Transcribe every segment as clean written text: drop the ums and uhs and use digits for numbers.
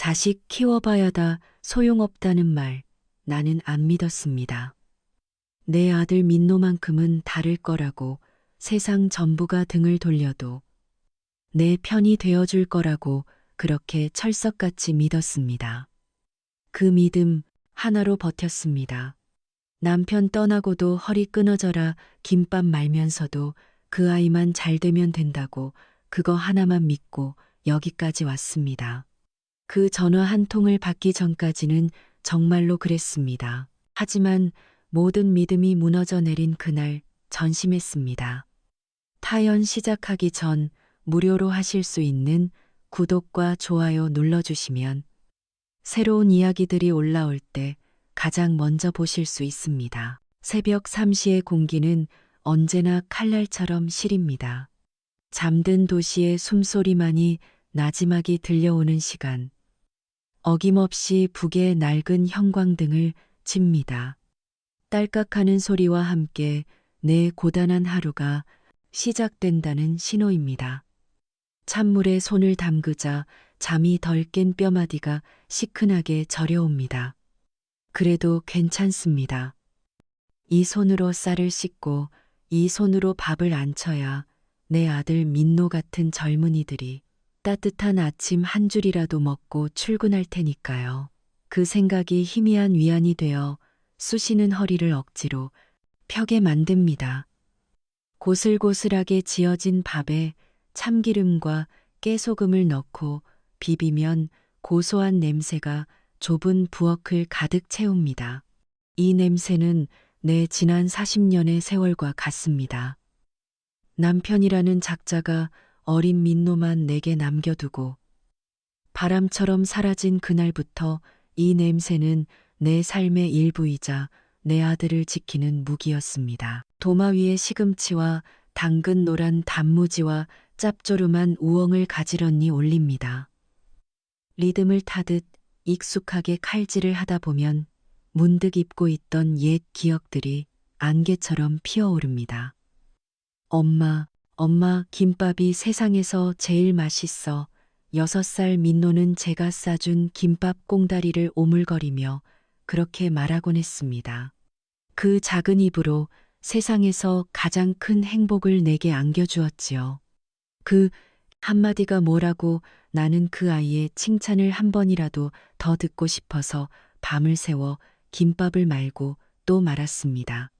자식 키워봐야다 소용없다는 말 나는 안 믿었습니다. 내 아들 민노만큼은 다를 거라고 세상 전부가 등을 돌려도 내 편이 되어줄 거라고 그렇게 철석같이 믿었습니다. 그 믿음 하나로 버텼습니다. 남편 떠나고도 허리 끊어져라 김밥 말면서도 그 아이만 잘 되면 된다고 그거 하나만 믿고 여기까지 왔습니다. 그 전화 한 통을 받기 전까지는 정말로 그랬습니다. 하지만 모든 믿음이 무너져 내린 그날 전심했습니다. 타연 시작하기 전 무료로 하실 수 있는 구독과 좋아요 눌러주시면 새로운 이야기들이 올라올 때 가장 먼저 보실 수 있습니다. 새벽 3시의 공기는 언제나 칼날처럼 시립니다. 잠든 도시의 숨소리만이 나지막이 들려오는 시간. 어김없이 북의 낡은 형광등을 칩니다. 딸깍하는 소리와 함께 내 고단한 하루가 시작된다는 신호입니다. 찬물에 손을 담그자 잠이 덜 깬 뼈마디가 시큰하게 저려옵니다. 그래도 괜찮습니다. 이 손으로 쌀을 씻고 이 손으로 밥을 안 쳐야 내 아들 민노 같은 젊은이들이 따뜻한 아침 한 줄이라도 먹고 출근할 테니까요. 그 생각이 희미한 위안이 되어 쑤시는 허리를 억지로 펴게 만듭니다. 고슬고슬하게 지어진 밥에 참기름과 깨소금을 넣고 비비면 고소한 냄새가 좁은 부엌을 가득 채웁니다. 이 냄새는 내 지난 40년의 세월과 같습니다. 남편이라는 작자가 어린 민노만 내게 남겨두고 바람처럼 사라진 그날부터 이 냄새는 내 삶의 일부이자 내 아들을 지키는 무기였습니다. 도마 위에 시금치와 당근 노란 단무지와 짭조름한 우엉을 가지런히 올립니다. 리듬을 타듯 익숙하게 칼질을 하다 보면 문득 잊고 있던 옛 기억들이 안개처럼 피어오릅니다. 엄마, 엄마, 김밥이 세상에서 제일 맛있어. 6살 민노는 제가 싸준 김밥 꽁다리를 오물거리며 그렇게 말하곤 했습니다. 그 작은 입으로 세상에서 가장 큰 행복을 내게 안겨주었지요. 그 한마디가 뭐라고 나는 그 아이의 칭찬을 한 번이라도 더 듣고 싶어서 밤을 새워 김밥을 말고 또 말았습니다.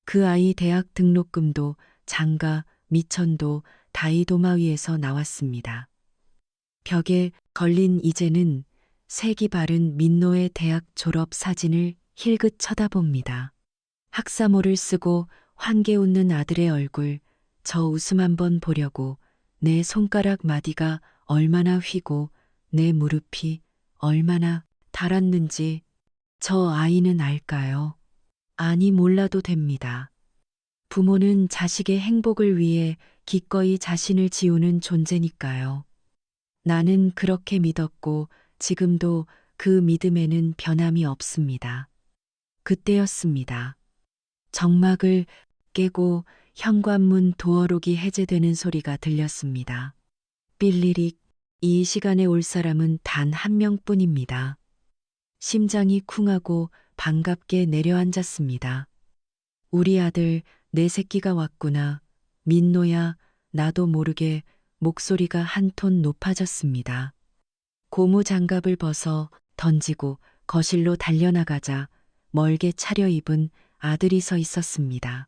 그 아이 대학 등록금도 장가, 미천도 다이도마 위에서 나왔습니다. 벽에 걸린 이제는 색이 바른 민노의 대학 졸업 사진을 힐끗 쳐다봅니다. 학사모를 쓰고 환게 웃는 아들의 얼굴, 저 웃음 한번 보려고 내 손가락 마디가 얼마나 휘고 내 무릎이 얼마나 달았는지 저 아이는 알까요? 아니 몰라도 됩니다. 부모는 자식의 행복을 위해 기꺼이 자신을 지우는 존재니까요. 나는 그렇게 믿었고 지금도 그 믿음에는 변함이 없습니다. 그때였습니다. 정막을 깨고 현관문 도어록이 해제되는 소리가 들렸습니다. 삘리릭, 이 시간에 올 사람은 단 한 명뿐입니다. 심장이 쿵하고 반갑게 내려앉았습니다. 우리 아들 내 새끼가 왔구나. 민노야, 나도 모르게 목소리가 한 톤 높아졌습니다. 고무 장갑을 벗어 던지고 거실로 달려나가자 멀게 차려입은 아들이 서 있었습니다.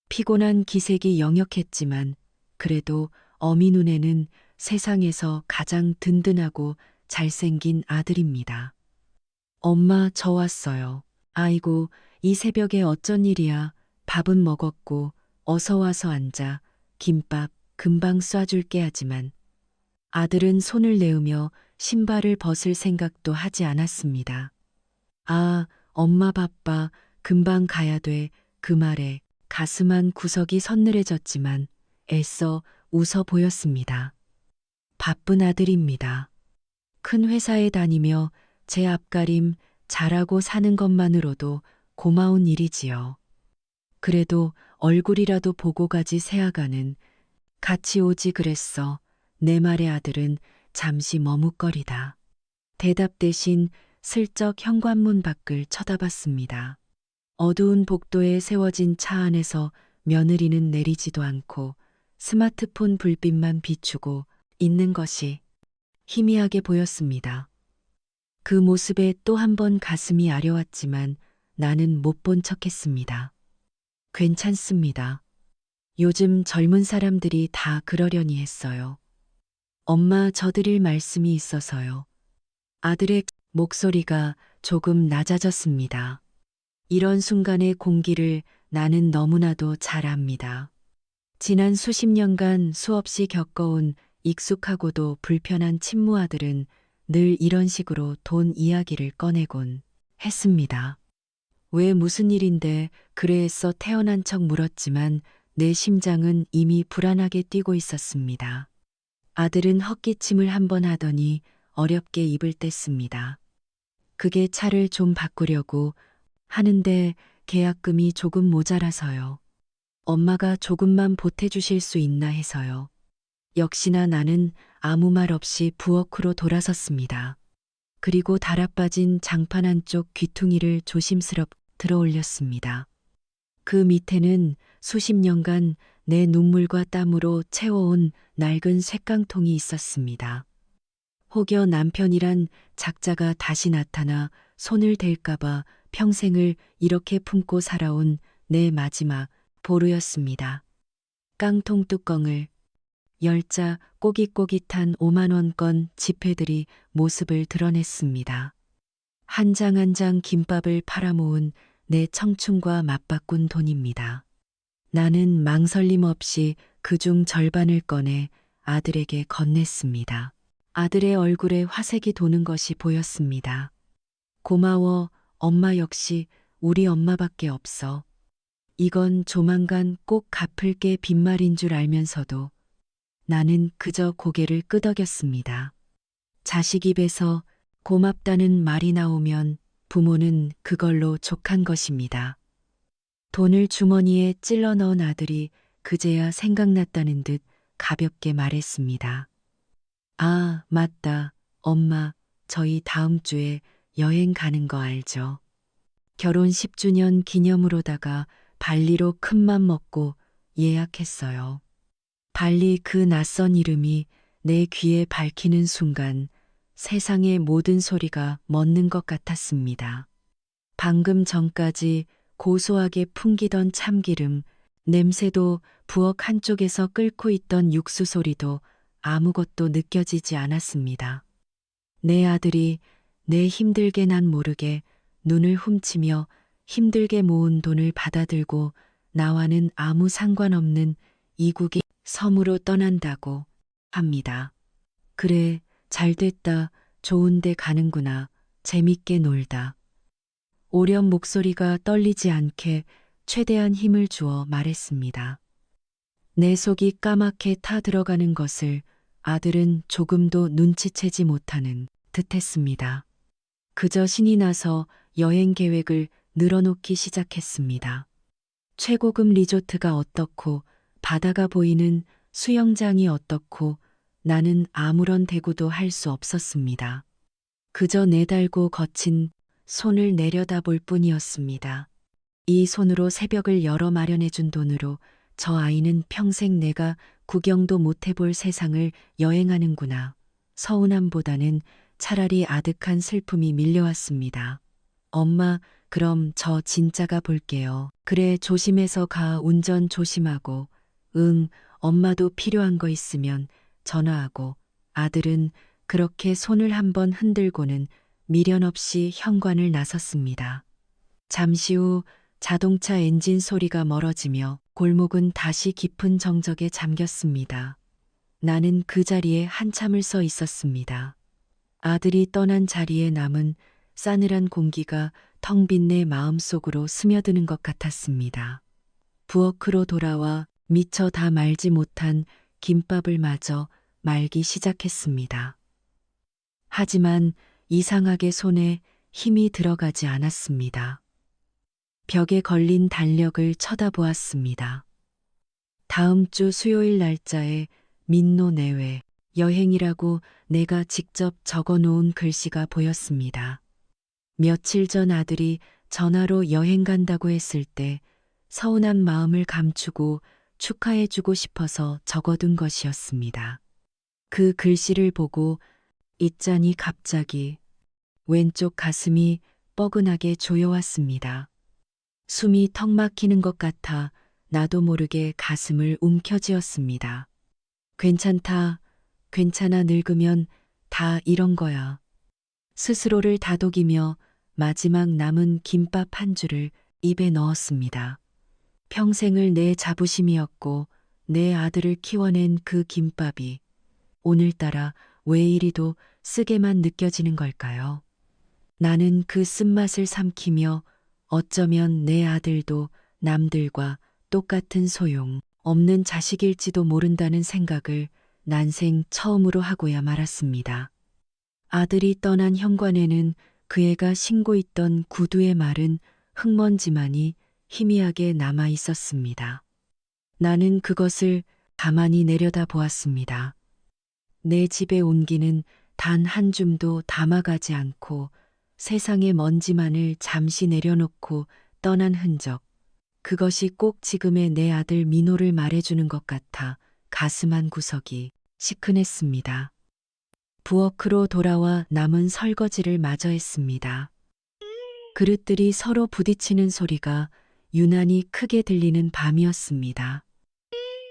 피곤한 기색이 역력했지만 그래도 어미 눈에는 세상에서 가장 든든하고 잘생긴 아들입니다. 엄마, 저 왔어요. 아이고, 이 새벽에 어쩐 일이야. 밥은 먹었고 어서 와서 앉아. 김밥 금방 쏴줄게 하지만 아들은 손을 내으며 신발을 벗을 생각도 하지 않았습니다. 아, 엄마 바빠. 금방 가야 돼. 그 말에 가슴 한 구석이 서늘해졌지만 애써 웃어 보였습니다. 바쁜 아들입니다. 큰 회사에 다니며 제 앞가림 잘하고 사는 것만으로도 고마운 일이지요. 그래도 얼굴이라도 보고 가지 새아가는 같이 오지 그랬어. 내 말에 아들은 잠시 머뭇거리다. 대답 대신 슬쩍 현관문 밖을 쳐다봤습니다. 어두운 복도에 세워진 차 안에서 며느리는 내리지도 않고 스마트폰 불빛만 비추고 있는 것이 희미하게 보였습니다. 그 모습에 또 한 번 가슴이 아려왔지만 나는 못 본 척했습니다. 괜찮습니다. 요즘 젊은 사람들이 다 그러려니 했어요. 엄마, 저 드릴 말씀이 있어서요. 아들의 목소리가 조금 낮아졌습니다. 이런 순간의 공기를 나는 너무나도 잘 압니다. 지난 수십 년간 수없이 겪어온 익숙하고도 불편한 친무아들은 늘 이런 식으로 돈 이야기를 꺼내곤 했습니다. 왜 무슨 일인데 그래 해서 태어난 척 물었지만 내 심장은 이미 불안하게 뛰고 있었습니다. 아들은 헛기침을 한 번 하더니 어렵게 입을 뗐습니다. 그게 차를 좀 바꾸려고 하는데 계약금이 조금 모자라서요. 엄마가 조금만 보태주실 수 있나 해서요. 역시나 나는 아무 말 없이 부엌으로 돌아섰습니다. 그리고 달아빠진 장판 한쪽 귀퉁이를 조심스럽게 들어 올렸습니다. 그 밑에는 수십 년간 내 눈물과 땀으로 채워온 낡은 쇳깡통이 있었습니다. 혹여 남편이란 작자가 다시 나타나 손을 댈까봐 평생을 이렇게 품고 살아온 내 마지막 보루였습니다. 깡통 뚜껑을 열자 꼬깃꼬깃한 5만원권 지폐들이 모습을 드러냈습니다. 한 장 한 장 김밥을 팔아모은 내 청춘과 맞바꾼 돈입니다. 나는 망설임 없이 그중 절반을 꺼내 아들에게 건넸습니다. 아들의 얼굴에 화색이 도는 것이 보였습니다. 고마워, 엄마. 역시 우리 엄마밖에 없어. 이건 조만간 꼭 갚을게. 빈말인 줄 알면서도 나는 그저 고개를 끄덕였습니다. 자식 입에서 고맙다는 말이 나오면 부모는 그걸로 족한 것입니다. 돈을 주머니에 찔러 넣은 아들이 그제야 생각났다는 듯 가볍게 말했습니다. 아, 맞다. 엄마, 저희 다음 주에 여행 가는 거 알죠? 결혼 10주년 기념으로다가 발리로 큰맘 먹고 예약했어요. 발리, 그 낯선 이름이 내 귀에 밝히는 순간 세상의 모든 소리가 멎는 것 같았습니다. 방금 전까지 고소하게 풍기던 참기름, 냄새도 부엌 한쪽에서 끓고 있던 육수 소리도 아무것도 느껴지지 않았습니다. 내 아들이 내 힘들게 난 모르게 눈을 훔치며 힘들게 모은 돈을 받아들고 나와는 아무 상관없는 이국의 섬으로 떠난다고 합니다. 그래, 잘됐다. 좋은데 가는구나. 재밌게 놀다. 오련 목소리가 떨리지 않게 최대한 힘을 주어 말했습니다. 내 속이 까맣게 타 들어가는 것을 아들은 조금도 눈치채지 못하는 듯했습니다. 그저 신이 나서 여행 계획을 늘어놓기 시작했습니다. 최고급 리조트가 어떻고 바다가 보이는 수영장이 어떻고 나는 아무런 대꾸도 할 수 없었습니다. 그저 내달고 거친 손을 내려다볼 뿐이었습니다. 이 손으로 새벽을 열어 마련해준 돈으로 저 아이는 평생 내가 구경도 못 해볼 세상을 여행하는구나. 서운함보다는 차라리 아득한 슬픔이 밀려왔습니다. 엄마, 그럼 저 진짜가 볼게요. 그래, 조심해서 가. 운전 조심하고. 응, 엄마도 필요한 거 있으면 전화하고. 아들은 그렇게 손을 한번 흔들고는 미련 없이 현관을 나섰습니다. 잠시 후 자동차 엔진 소리가 멀어지며 골목은 다시 깊은 정적에 잠겼습니다. 나는 그 자리에 한참을 서 있었습니다. 아들이 떠난 자리에 남은 싸늘한 공기가 텅 빈 내 마음속으로 스며드는 것 같았습니다. 부엌으로 돌아와 미처 다 말지 못한 김밥을 마저 말기 시작했습니다. 하지만 이상하게 손에 힘이 들어가지 않았습니다. 벽에 걸린 달력을 쳐다보았습니다. 다음 주 수요일 날짜에 민노 내외 여행이라고 내가 직접 적어 놓은 글씨가 보였습니다. 며칠 전 아들이 전화로 여행 간다고 했을 때 서운한 마음을 감추고 축하해주고 싶어서 적어둔 것이었습니다. 그 글씨를 보고 있자니 갑자기 왼쪽 가슴이 뻐근하게 조여왔습니다. 숨이 턱 막히는 것 같아 나도 모르게 가슴을 움켜쥐었습니다. 괜찮다, 괜찮아 늙으면 다 이런 거야. 스스로를 다독이며 마지막 남은 김밥 한 줄을 입에 넣었습니다. 평생을 내 자부심이었고 내 아들을 키워낸 그 김밥이 오늘따라 왜 이리도 쓰게만 느껴지는 걸까요? 나는 그 쓴맛을 삼키며 어쩌면 내 아들도 남들과 똑같은 소용 없는 자식일지도 모른다는 생각을 난생 처음으로 하고야 말았습니다. 아들이 떠난 현관에는 그 애가 신고 있던 구두의 마른 흙먼지만이 희미하게 남아 있었습니다. 나는 그것을 가만히 내려다 보았습니다. 내 집의 온기는 단 한 줌도 담아가지 않고 세상의 먼지만을 잠시 내려놓고 떠난 흔적. 그것이 꼭 지금의 내 아들 민호를 말해주는 것 같아 가슴 한 구석이 시큰했습니다. 부엌으로 돌아와 남은 설거지를 마저 했습니다. 그릇들이 서로 부딪히는 소리가 유난히 크게 들리는 밤이었습니다.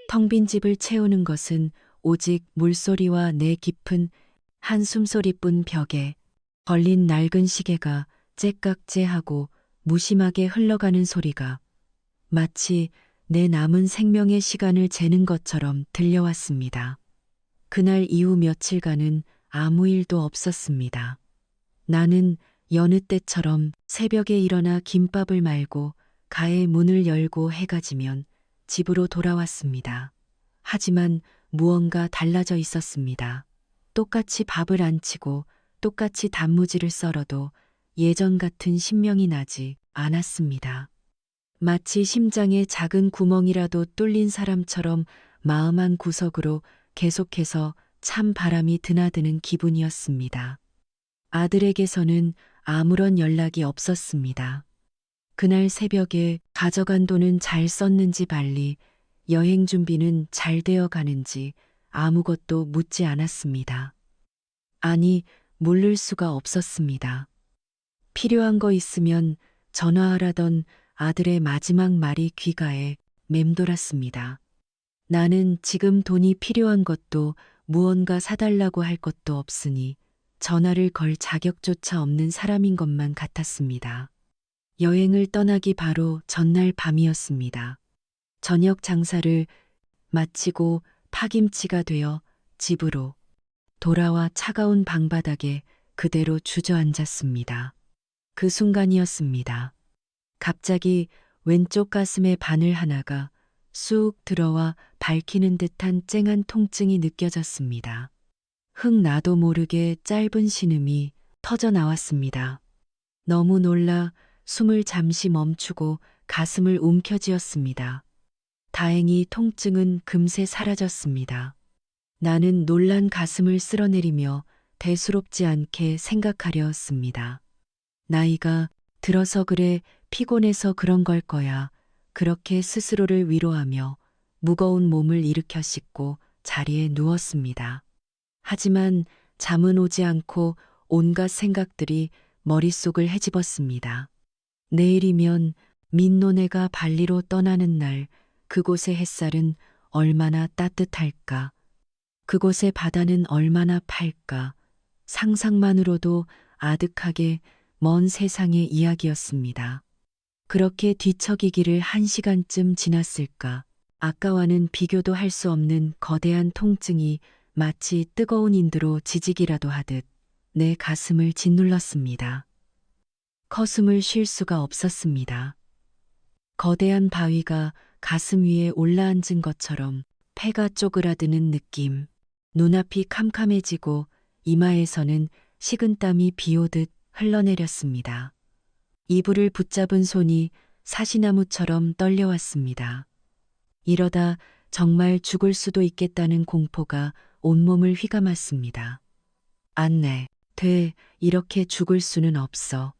텅 빈 집을 채우는 것은 오직 물소리와 내 깊은 한숨소리뿐. 벽에 걸린 낡은 시계가 째깍째하고 무심하게 흘러가는 소리가 마치 내 남은 생명의 시간을 재는 것처럼 들려왔습니다. 그날 이후 며칠간은 아무 일도 없었습니다. 나는 여느 때처럼 새벽에 일어나 김밥을 말고 가해 문을 열고 해가 지면 집으로 돌아왔습니다. 하지만 무언가 달라져 있었습니다. 똑같이 밥을 안 치고 똑같이 단무지를 썰어도 예전 같은 신명이 나지 않았습니다. 마치 심장에 작은 구멍이라도 뚫린 사람처럼 마음 한 구석으로 계속해서 찬 바람이 드나드는 기분이었습니다. 아들에게서는 아무런 연락이 없었습니다. 그날 새벽에 가져간 돈은 잘 썼는지 발리, 여행 준비는 잘 되어 가는지 아무것도 묻지 않았습니다. 아니, 물을 수가 없었습니다. 필요한 거 있으면 전화하라던 아들의 마지막 말이 귀가에 맴돌았습니다. 나는 지금 돈이 필요한 것도 무언가 사달라고 할 것도 없으니 전화를 걸 자격조차 없는 사람인 것만 같았습니다. 여행을 떠나기 바로 전날 밤이었습니다. 저녁 장사를 마치고 파김치가 되어 집으로 돌아와 차가운 방바닥에 그대로 주저앉았습니다. 그 순간이었습니다. 갑자기 왼쪽 가슴의 바늘 하나가 쑥 들어와 밝히는 듯한 쨍한 통증이 느껴졌습니다. 나도 모르게 짧은 신음이 터져 나왔습니다. 너무 놀라 숨을 잠시 멈추고 가슴을 움켜쥐었습니다. 다행히 통증은 금세 사라졌습니다. 나는 놀란 가슴을 쓸어내리며 대수롭지 않게 생각하려 했습니다. 나이가 들어서 그래, 피곤해서 그런 걸 거야. 그렇게 스스로를 위로하며 무거운 몸을 일으켜 씻고 자리에 누웠습니다. 하지만 잠은 오지 않고 온갖 생각들이 머릿속을 헤집었습니다. 내일이면 민노네가 발리로 떠나는 날, 그곳의 햇살은 얼마나 따뜻할까? 그곳의 바다는 얼마나 팔까? 상상만으로도 아득하게 먼 세상의 이야기였습니다. 그렇게 뒤척이기를 1시간쯤 지났을까? 아까와는 비교도 할 수 없는 거대한 통증이 마치 뜨거운 인두로 지지기라도 하듯 내 가슴을 짓눌렀습니다. 커숨을 쉴 수가 없었습니다. 거대한 바위가 가슴 위에 올라앉은 것처럼 폐가 쪼그라드는 느낌. 눈앞이 캄캄해지고 이마에서는 식은땀이 비오듯 흘러내렸습니다. 이불을 붙잡은 손이 사시나무처럼 떨려왔습니다. 이러다 정말 죽을 수도 있겠다는 공포가 온몸을 휘감았습니다. 안 돼. 이렇게 죽을 수는 없어.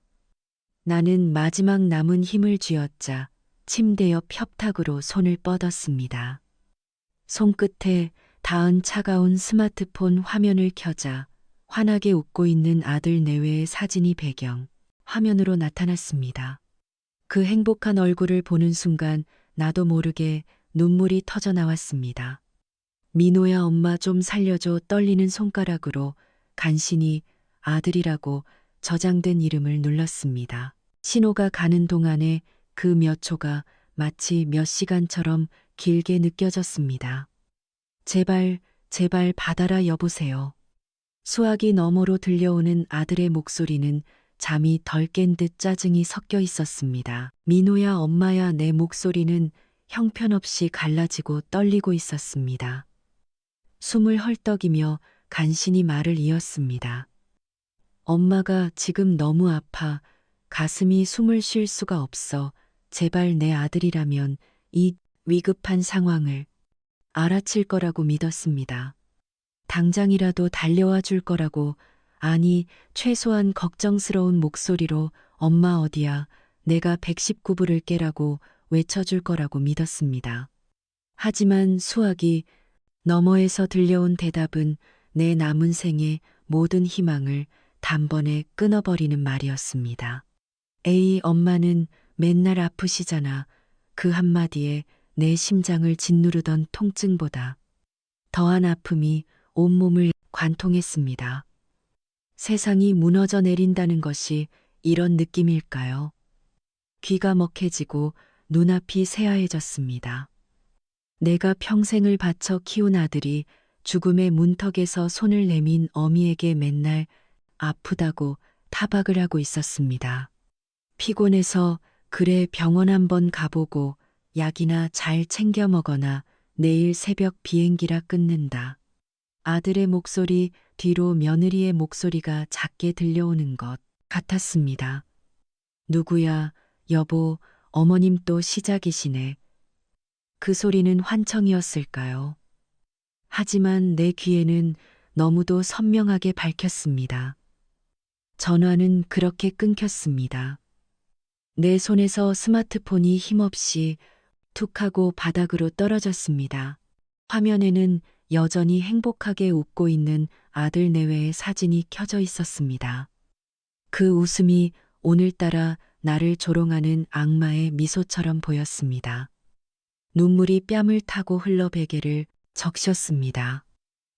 나는 마지막 남은 힘을 쥐어짜 침대 옆 협탁으로 손을 뻗었습니다. 손끝에 닿은 차가운 스마트폰 화면을 켜자 환하게 웃고 있는 아들 내외의 사진이 배경 화면으로 나타났습니다. 그 행복한 얼굴을 보는 순간 나도 모르게 눈물이 터져 나왔습니다. 민호야, 엄마 좀 살려줘. 떨리는 손가락으로 간신히 아들이라고 저장된 이름을 눌렀습니다. 신호가 가는 동안에 그 몇 초가 마치 몇 시간처럼 길게 느껴졌습니다. 제발 받아라 여보세요. 수화기 너머로 들려오는 아들의 목소리는 잠이 덜 깬 듯 짜증이 섞여 있었습니다. 민호야, 엄마야. 내 목소리는 형편없이 갈라지고 떨리고 있었습니다. 숨을 헐떡이며 간신히 말을 이었습니다. 엄마가 지금 너무 아파. 가슴이 숨을 쉴 수가 없어. 제발 내 아들이라면 이 위급한 상황을 알아챌 거라고 믿었습니다. 당장이라도 달려와 줄 거라고, 아니, 최소한 걱정스러운 목소리로 엄마 어디야, 내가 119불을 깨라고 외쳐줄 거라고 믿었습니다. 하지만 수화기 너머에서 들려온 대답은 내 남은 생의 모든 희망을 단번에 끊어버리는 말이었습니다. 에이, 엄마는 맨날 아프시잖아. 그 한마디에 내 심장을 짓누르던 통증보다 더한 아픔이 온몸을 관통했습니다. 세상이 무너져 내린다는 것이 이런 느낌일까요? 귀가 먹해지고 눈앞이 새하얘졌습니다. 내가 평생을 바쳐 키운 아들이 죽음의 문턱에서 손을 내민 어미에게 맨날 아프다고 타박을 하고 있었습니다. 피곤해서 그래 병원 한번 가보고 약이나 잘 챙겨 먹거나 내일 새벽 비행기라 끊는다. 아들의 목소리 뒤로 며느리의 목소리가 작게 들려오는 것 같았습니다. 누구야, 여보, 어머님 또 시작이시네. 그 소리는 환청이었을까요? 하지만 내 귀에는 너무도 선명하게 밝혔습니다. 전화는 그렇게 끊겼습니다. 내 손에서 스마트폰이 힘없이 툭 하고 바닥으로 떨어졌습니다. 화면에는 여전히 행복하게 웃고 있는 아들 내외의 사진이 켜져 있었습니다. 그 웃음이 오늘따라 나를 조롱하는 악마의 미소처럼 보였습니다. 눈물이 뺨을 타고 흘러 베개를 적셨습니다.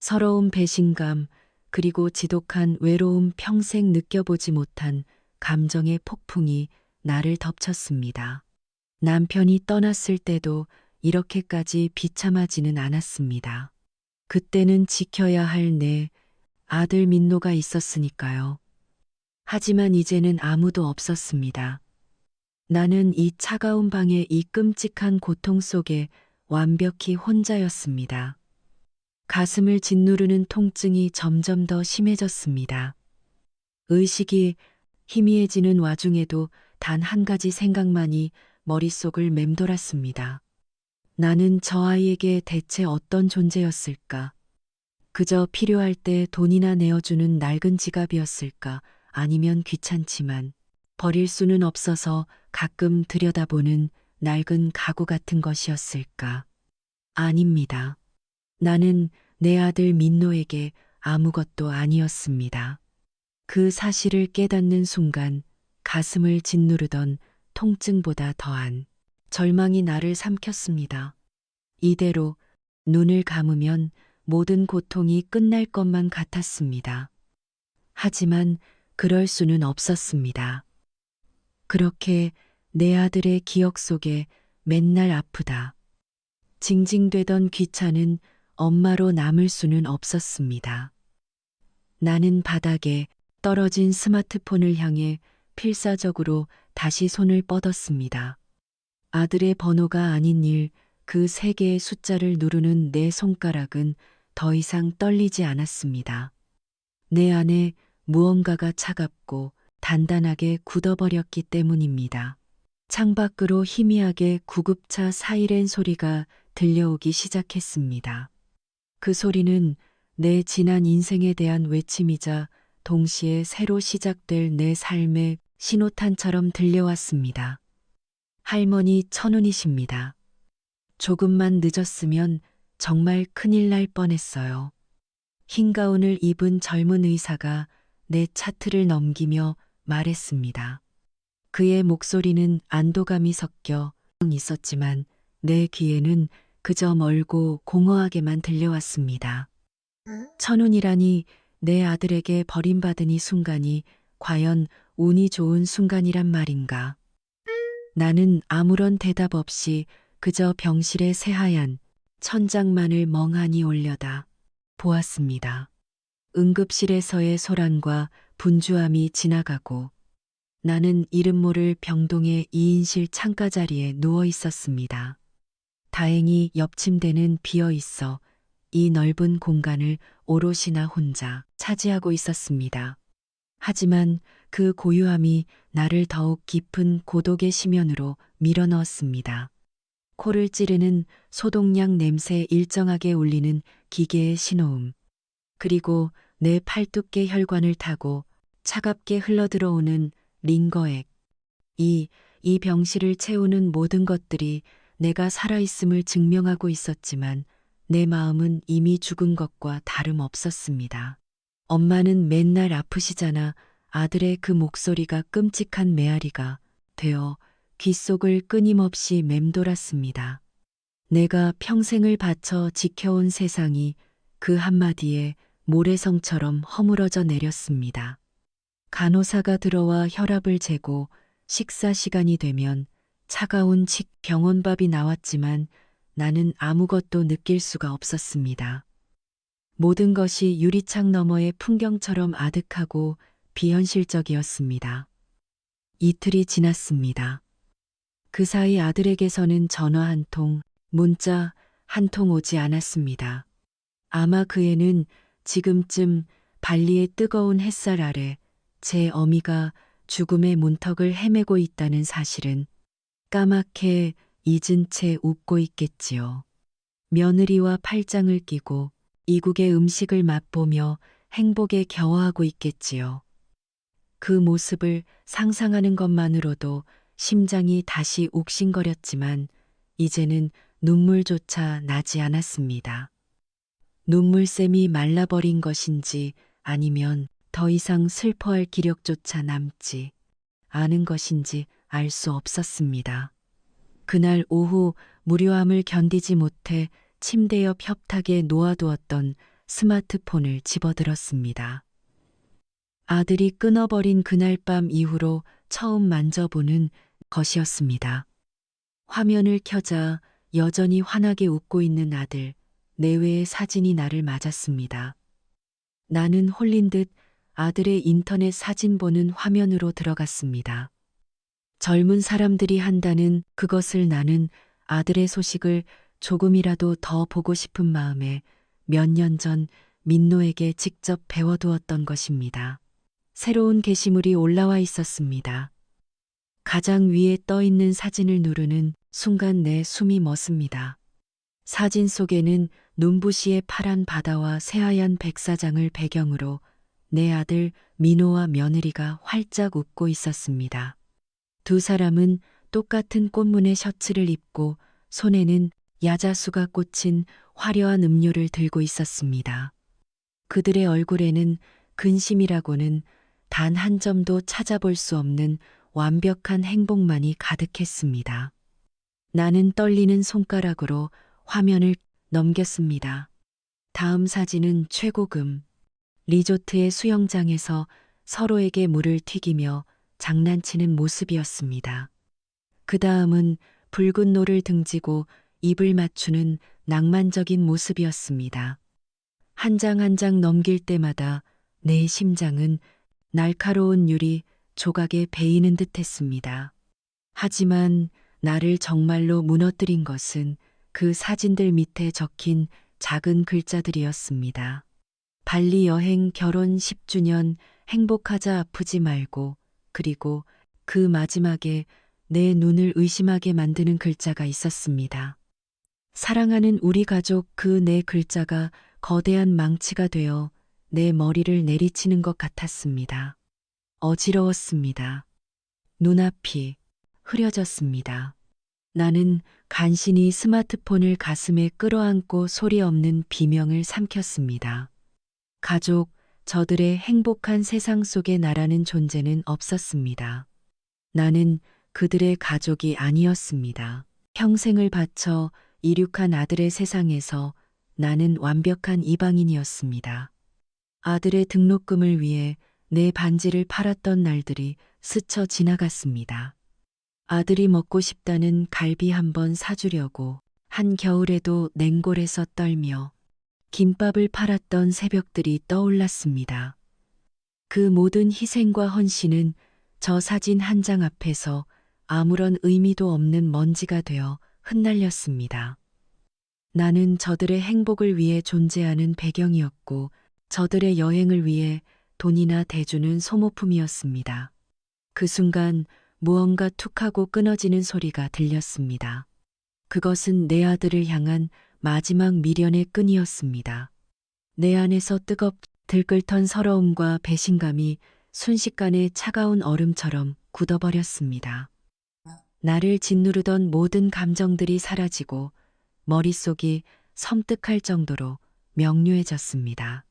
서러운 배신감, 그리고 지독한 외로움, 평생 느껴보지 못한 감정의 폭풍이 나를 덮쳤습니다. 남편이 떠났을 때도 이렇게까지 비참하지는 않았습니다. 그때는 지켜야 할 내 아들 민노가 있었으니까요. 하지만 이제는 아무도 없었습니다. 나는 이 차가운 방의 이 끔찍한 고통 속에 완벽히 혼자였습니다. 가슴을 짓누르는 통증이 점점 더 심해졌습니다. 의식이 희미해지는 와중에도 단 한 가지 생각만이 머릿속을 맴돌았습니다. 나는 저 아이에게 대체 어떤 존재였을까? 그저 필요할 때 돈이나 내어주는 낡은 지갑이었을까? 아니면 귀찮지만 버릴 수는 없어서 가끔 들여다보는 낡은 가구 같은 것이었을까? 아닙니다. 나는 내 아들 민노에게 아무것도 아니었습니다. 그 사실을 깨닫는 순간 가슴을 짓누르던 통증보다 더한 절망이 나를 삼켰습니다. 이대로 눈을 감으면 모든 고통이 끝날 것만 같았습니다. 하지만 그럴 수는 없었습니다. 그렇게 내 아들의 기억 속에 맨날 아프다 징징대던 귀차는 엄마로 남을 수는 없었습니다. 나는 바닥에 떨어진 스마트폰을 향해 필사적으로 다시 손을 뻗었습니다. 아들의 번호가 아닌 일, 그 세 개의 숫자를 누르는 내 손가락은 더 이상 떨리지 않았습니다. 내 안에 무언가가 차갑고 단단하게 굳어버렸기 때문입니다. 창밖으로 희미하게 구급차 사이렌 소리가 들려오기 시작했습니다. 그 소리는 내 지난 인생에 대한 외침이자 동시에 새로 시작될 내 삶의 신호탄처럼 들려왔습니다. 할머니 천운이십니다. 조금만 늦었으면 정말 큰일 날 뻔했어요. 흰 가운을 입은 젊은 의사가 내 차트를 넘기며 말했습니다. 그의 목소리는 안도감이 섞여 있었지만 내 귀에는 그저 멀고 공허하게만 들려왔습니다. 천운이라니 내 아들에게 버림받은 이 순간이 과연 운이 좋은 순간이란 말인가. 나는 아무런 대답 없이 그저 병실의 새하얀 천장만을 멍하니 올려다 보았습니다. 응급실에서의 소란과 분주함이 지나가고 나는 이름 모를 병동의 2인실 창가 자리에 누워 있었습니다. 다행히 옆 침대는 비어 있어 이 넓은 공간을 오롯이 나 혼자 차지하고 있었습니다. 하지만 그 고요함이 나를 더욱 깊은 고독의 심연으로 밀어넣었습니다. 코를 찌르는 소독약 냄새에 일정하게 울리는 기계의 신호음, 그리고 내 팔뚝의 혈관을 타고 차갑게 흘러들어오는 링거액. 이 병실을 채우는 모든 것들이 내가 살아있음을 증명하고 있었지만 내 마음은 이미 죽은 것과 다름없었습니다. 엄마는 맨날 아프시잖아. 아들의 그 목소리가 끔찍한 메아리가 되어 귓속을 끊임없이 맴돌았습니다. 내가 평생을 바쳐 지켜온 세상이 그 한마디에 모래성처럼 허물어져 내렸습니다. 간호사가 들어와 혈압을 재고 식사 시간이 되면 차가운 병원밥이 나왔지만 나는 아무것도 느낄 수가 없었습니다. 모든 것이 유리창 너머의 풍경처럼 아득하고 비현실적이었습니다. 이틀이 지났습니다. 그 사이 아들에게서는 전화 한 통, 문자 한 통 오지 않았습니다. 아마 그 애는 지금쯤 발리의 뜨거운 햇살 아래 제 어미가 죽음의 문턱을 헤매고 있다는 사실은 까맣게 잊은 채 웃고 있겠지요. 며느리와 팔짱을 끼고 이국의 음식을 맛보며 행복에 겨워하고 있겠지요. 그 모습을 상상하는 것만으로도 심장이 다시 욱신거렸지만 이제는 눈물조차 나지 않았습니다. 눈물샘이 말라버린 것인지 아니면 더 이상 슬퍼할 기력조차 남지 않은 것인지 알 수 없었습니다. 그날 오후 무료함을 견디지 못해 침대 옆 협탁에 놓아두었던 스마트폰을 집어들었습니다. 아들이 끊어버린 그날 밤 이후로 처음 만져보는 것이었습니다. 화면을 켜자 여전히 환하게 웃고 있는 아들, 내외의 사진이 나를 맞았습니다. 나는 홀린 듯 아들의 인터넷 사진 보는 화면으로 들어갔습니다. 젊은 사람들이 한다는 그것을 나는 아들의 소식을 조금이라도 더 보고 싶은 마음에 몇 년 전 민노에게 직접 배워두었던 것입니다. 새로운 게시물이 올라와 있었습니다. 가장 위에 떠 있는 사진을 누르는 순간 내 숨이 멎습니다. 사진 속에는 눈부시의 파란 바다와 새하얀 백사장을 배경으로 내 아들 민호와 며느리가 활짝 웃고 있었습니다. 두 사람은 똑같은 꽃무늬 셔츠를 입고 손에는 야자수가 꽂힌 화려한 음료를 들고 있었습니다. 그들의 얼굴에는 근심이라고는 단 한 점도 찾아볼 수 없는 완벽한 행복만이 가득했습니다. 나는 떨리는 손가락으로 화면을 넘겼습니다. 다음 사진은 최고금. 리조트의 수영장에서 서로에게 물을 튀기며 장난치는 모습이었습니다. 그 다음은 붉은 노를 등지고 입을 맞추는 낭만적인 모습이었습니다. 한 장 한 장 넘길 때마다 내 심장은 날카로운 유리 조각에 베이는 듯 했습니다. 하지만 나를 정말로 무너뜨린 것은 그 사진들 밑에 적힌 작은 글자들이었습니다. 발리 여행 결혼 10주년 행복하자 아프지 말고, 그리고 그 마지막에 내 눈을 의심하게 만드는 글자가 있었습니다. 사랑하는 우리 가족. 그 네 글자가 거대한 망치가 되어 내 머리를 내리치는 것 같았습니다. 어지러웠습니다. 눈앞이 흐려졌습니다. 나는 간신히 스마트폰을 가슴에 끌어안고 소리 없는 비명을 삼켰습니다. 가족, 저들의 행복한 세상 속에 나라는 존재는 없었습니다. 나는 그들의 가족이 아니었습니다. 평생을 바쳐 이륙한 아들의 세상에서 나는 완벽한 이방인이었습니다. 아들의 등록금을 위해 내 반지를 팔았던 날들이 스쳐 지나갔습니다. 아들이 먹고 싶다는 갈비 한 번 사주려고 한겨울에도 냉골에서 떨며 김밥을 팔았던 새벽들이 떠올랐습니다. 그 모든 희생과 헌신은 저 사진 한 장 앞에서 아무런 의미도 없는 먼지가 되어 흩날렸습니다. 나는 저들의 행복을 위해 존재하는 배경이었고 저들의 여행을 위해 돈이나 대주는 소모품이었습니다. 그 순간 무언가 툭하고 끊어지는 소리가 들렸습니다. 그것은 내 아들을 향한 마지막 미련의 끈이었습니다. 내 안에서 들끓던 서러움과 배신감이 순식간에 차가운 얼음처럼 굳어버렸습니다. 나를 짓누르던 모든 감정들이 사라지고 머릿속이 섬뜩할 정도로 명료해졌습니다.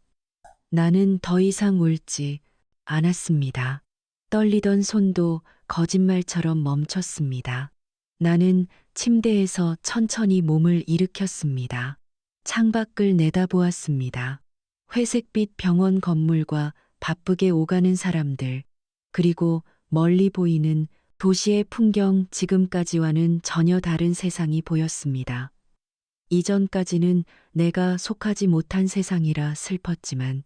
나는 더 이상 울지 않았습니다. 떨리던 손도 거짓말처럼 멈췄습니다. 나는 침대에서 천천히 몸을 일으켰습니다. 창밖을 내다보았습니다. 회색빛 병원 건물과 바쁘게 오가는 사람들, 그리고 멀리 보이는 도시의 풍경, 지금까지와는 전혀 다른 세상이 보였습니다. 이전까지는 내가 속하지 못한 세상이라 슬펐지만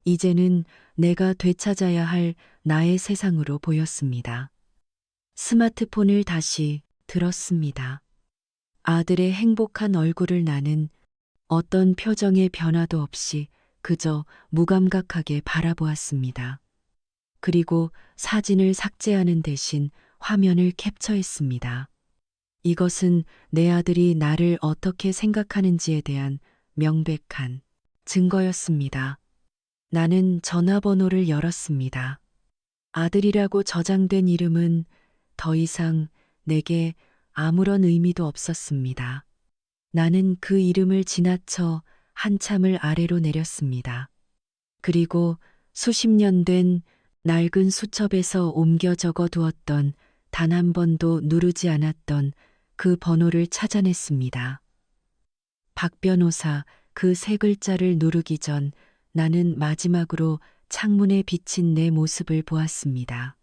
이제는 내가 되찾아야 할 나의 세상으로 보였습니다. 스마트폰을 다시 들었습니다. 아들의 행복한 얼굴을 나는 어떤 표정의 변화도 없이 그저 무감각하게 바라보았습니다. 그리고 사진을 삭제하는 대신 화면을 캡처했습니다. 이것은 내 아들이 나를 어떻게 생각하는지에 대한 명백한 증거였습니다. 나는 전화번호를 열었습니다. 아들이라고 저장된 이름은 더 이상 내게 아무런 의미도 없었습니다. 나는 그 이름을 지나쳐 한참을 아래로 내렸습니다. 그리고 수십 년 된 낡은 수첩에서 옮겨 적어 두었던 단 한 번도 누르지 않았던 그 번호를 찾아냈습니다. 박 변호사, 그 세 글자를 누르기 전 나는 마지막으로 창문에 비친 내 모습을 보았습니다.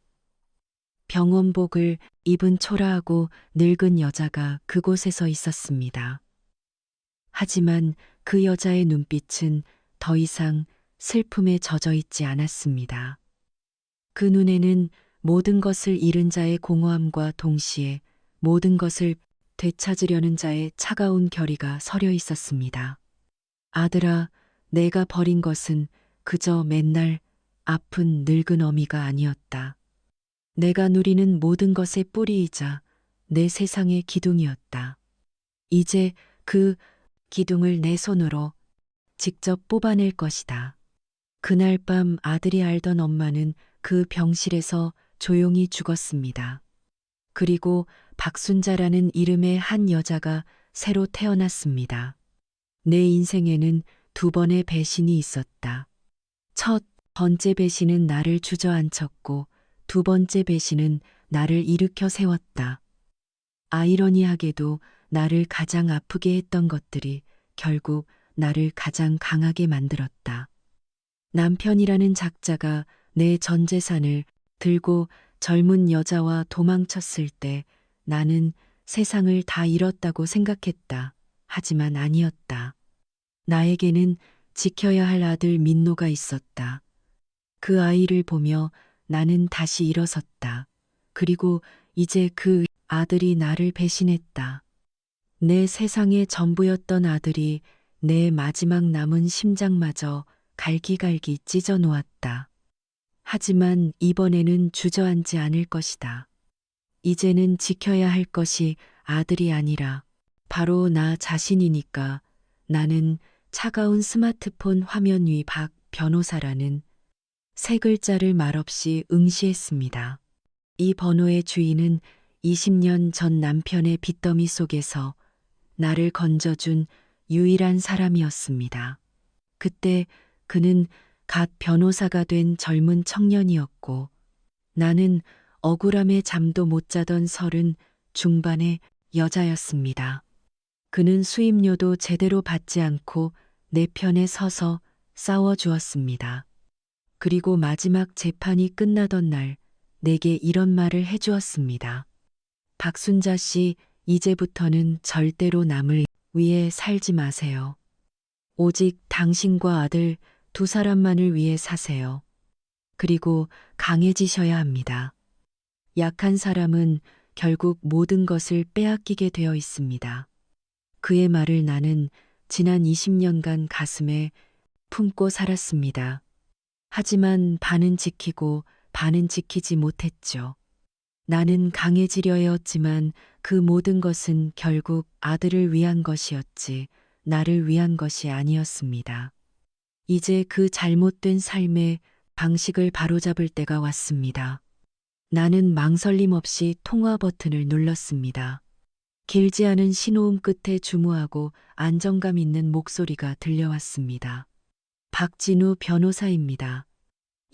병원복을 입은 초라하고 늙은 여자가 그곳에 있었습니다. 하지만 그 여자의 눈빛은 더 이상 슬픔에 젖어 있지 않았습니다. 그 눈에는 모든 것을 잃은 자의 공허함과 동시에 모든 것을 되찾으려는 자의 차가운 결의가 서려 있었습니다. 아들아, 내가 버린 것은 그저 맨날 아픈 늙은 어미가 아니었다. 내가 누리는 모든 것의 뿌리이자 내 세상의 기둥이었다. 이제 그 기둥을 내 손으로 직접 뽑아낼 것이다. 그날 밤 아들이 알던 엄마는 그 병실에서 조용히 죽었습니다. 그리고 박순자라는 이름의 한 여자가 새로 태어났습니다. 내 인생에는 두 번의 배신이 있었다. 첫 번째 배신은 나를 주저앉혔고 두 번째 배신은 나를 일으켜 세웠다. 아이러니하게도 나를 가장 아프게 했던 것들이 결국 나를 가장 강하게 만들었다. 남편이라는 작자가 내 전 재산을 들고 젊은 여자와 도망쳤을 때 나는 세상을 다 잃었다고 생각했다. 하지만 아니었다. 나에게는 지켜야 할 아들 민노가 있었다. 그 아이를 보며 나는 다시 일어섰다. 그리고 이제 그 아들이 나를 배신했다. 내 세상의 전부였던 아들이 내 마지막 남은 심장마저 갈기갈기 찢어 놓았다. 하지만 이번에는 주저앉지 않을 것이다. 이제는 지켜야 할 것이 아들이 아니라 바로 나 자신이니까 나는 차가운 스마트폰 화면 위 박 변호사라는 세 글자를 말없이 응시했습니다. 이 번호의 주인은 20년 전 남편의 빚더미 속에서 나를 건져준 유일한 사람이었습니다. 그때 그는 갓 변호사가 된 젊은 청년이었고 나는 억울함에 잠도 못 자던 30 중반의 여자였습니다. 그는 수임료도 제대로 받지 않고 내 편에 서서 싸워주었습니다. 그리고 마지막 재판이 끝나던 날 내게 이런 말을 해주었습니다. 박순자 씨, 이제부터는 절대로 남을 위해 살지 마세요. 오직 당신과 아들 두 사람만을 위해 사세요. 그리고 강해지셔야 합니다. 약한 사람은 결국 모든 것을 빼앗기게 되어 있습니다. 그의 말을 나는 지난 20년간 가슴에 품고 살았습니다. 하지만 반은 지키고 반은 지키지 못했죠. 나는 강해지려 해왔지만 그 모든 것은 결국 아들을 위한 것이었지 나를 위한 것이 아니었습니다. 이제 그 잘못된 삶의 방식을 바로잡을 때가 왔습니다. 나는 망설임 없이 통화 버튼을 눌렀습니다. 길지 않은 신호음 끝에 주무하고 안정감 있는 목소리가 들려왔습니다. 박진우 변호사입니다.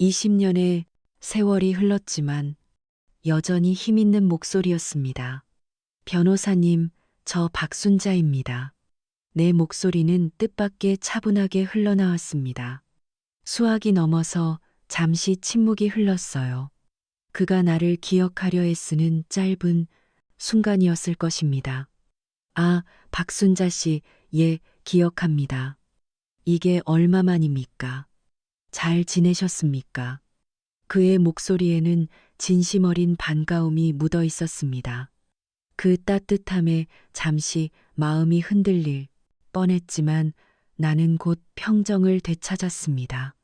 20년의 세월이 흘렀지만 여전히 힘있는 목소리였습니다. 변호사님, 저 박순자입니다. 내 목소리는 뜻밖의 차분하게 흘러나왔습니다. 수학이 넘어서 잠시 침묵이 흘렀어요. 그가 나를 기억하려 애쓰는 짧은 순간이었을 것입니다. 아, 박순자 씨, 예, 기억합니다. 이게 얼마만입니까? 잘 지내셨습니까? 그의 목소리에는 진심 어린 반가움이 묻어 있었습니다. 그 따뜻함에 잠시 마음이 흔들릴 뻔했지만 나는 곧 평정을 되찾았습니다.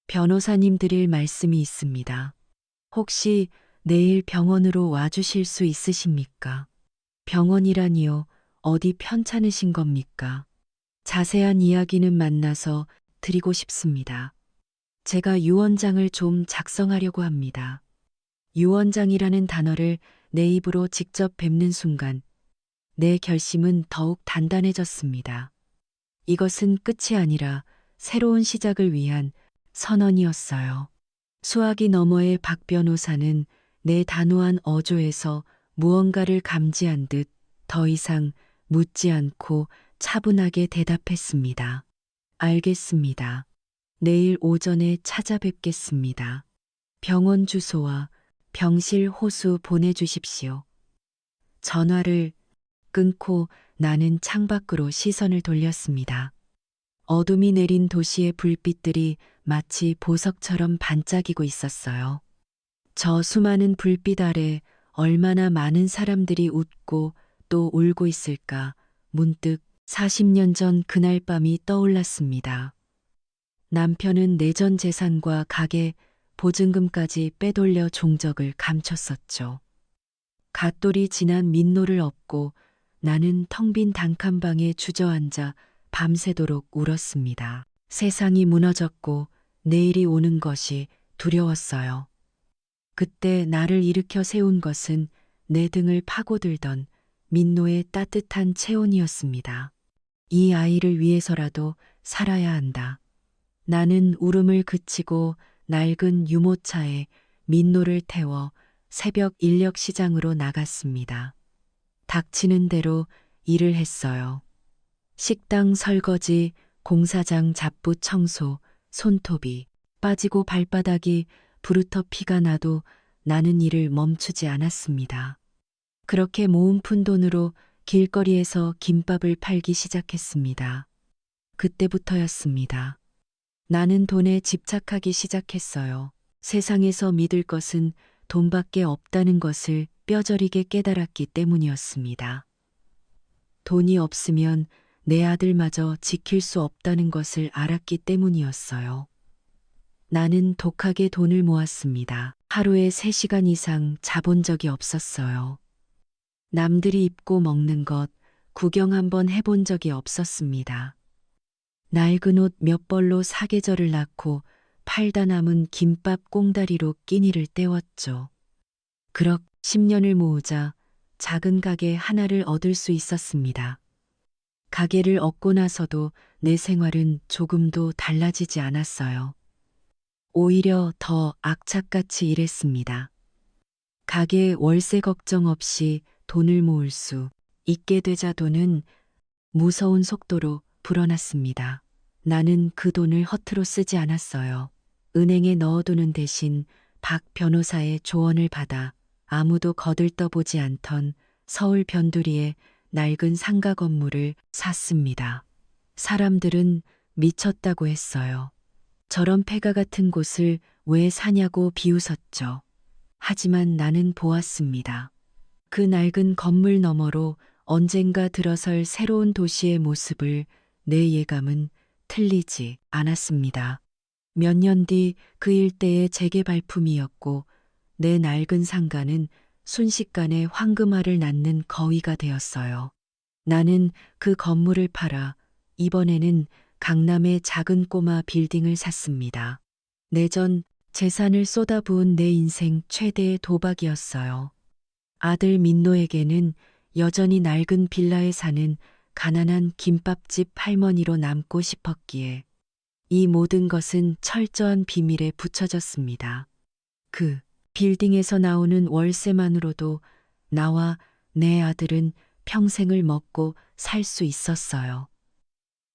변호사님 드릴 말씀이 있습니다. 혹시 내일 병원으로 와주실 수 있으십니까? 병원이라니요, 어디 편찮으신 겁니까? 자세한 이야기는 만나서 드리고 싶습니다. 제가 유언장을 좀 작성하려고 합니다. 유언장이라는 단어를 내 입으로 직접 뵙는 순간 내 결심은 더욱 단단해졌습니다. 이것은 끝이 아니라 새로운 시작을 위한 선언이었어요. 수화기 너머의 박 변호사는 내 단호한 어조에서 무언가를 감지한 듯 더 이상 묻지 않고 차분하게 대답했습니다. 알겠습니다. 내일 오전에 찾아뵙겠습니다. 병원 주소와 병실 호수 보내주십시오. 전화를 끊고 나는 창밖으로 시선을 돌렸습니다. 어둠이 내린 도시의 불빛들이 마치 보석처럼 반짝이고 있었어요. 저 수많은 불빛 아래 얼마나 많은 사람들이 웃고 또 울고 있을까 문득 40년 전 그날 밤이 떠올랐습니다. 남편은 내전 재산과 가게 보증금까지 빼돌려 종적을 감췄었죠. 갓돌이 지난 민노를 업고 나는 텅 빈 단칸방에 주저앉아 밤새도록 울었습니다. 세상이 무너졌고 내일이 오는 것이 두려웠어요. 그때 나를 일으켜 세운 것은 내 등을 파고들던 민노의 따뜻한 체온이었습니다. 이 아이를 위해서라도 살아야 한다. 나는 울음을 그치고 낡은 유모차에 민노를 태워 새벽 인력시장으로 나갔습니다. 닥치는 대로 일을 했어요. 식당 설거지, 공사장 잡부 청소, 손톱이 빠지고 발바닥이 부르터 피가 나도 나는 일을 멈추지 않았습니다. 그렇게 모은 푼돈으로 길거리에서 김밥을 팔기 시작했습니다. 그때부터였습니다. 나는 돈에 집착하기 시작했어요. 세상에서 믿을 것은 돈밖에 없다는 것을 뼈저리게 깨달았기 때문이었습니다. 돈이 없으면 내 아들마저 지킬 수 없다는 것을 알았기 때문이었어요. 나는 독하게 돈을 모았습니다. 하루에 3시간 이상 자본 적이 없었어요. 남들이 입고 먹는 것 구경 한번 해본 적이 없었습니다. 낡은 옷 몇 벌로 사계절을 낳고 팔다 남은 김밥 꽁다리로 끼니를 때웠죠. 그럭 10년을 모으자 작은 가게 하나를 얻을 수 있었습니다. 가게를 얻고 나서도 내 생활은 조금도 달라지지 않았어요. 오히려 더 악착같이 일했습니다. 가게 월세 걱정 없이 돈을 모을 수 있게 되자 돈은 무서운 속도로 불어났습니다. 나는 그 돈을 허투루 쓰지 않았어요. 은행에 넣어두는 대신 박 변호사의 조언을 받아 아무도 거들떠보지 않던 서울 변두리의 낡은 상가 건물을 샀습니다. 사람들은 미쳤다고 했어요. 저런 폐가 같은 곳을 왜 사냐고 비웃었죠. 하지만 나는 보았습니다. 그 낡은 건물 너머로 언젠가 들어설 새로운 도시의 모습을 내 예감은 틀리지 않았습니다. 몇 년 뒤 그 일대의 재개발품이었고 내 낡은 상가는 순식간에 황금알을 낳는 거위가 되었어요. 나는 그 건물을 팔아 이번에는 강남의 작은 꼬마 빌딩을 샀습니다. 내전 재산을 쏟아부은 내 인생 최대의 도박이었어요. 아들 민노에게는 여전히 낡은 빌라에 사는 가난한 김밥집 할머니로 남고 싶었기에 이 모든 것은 철저한 비밀에 붙여졌습니다. 그 빌딩에서 나오는 월세만으로도 나와 내 아들은 평생을 먹고 살 수 있었어요.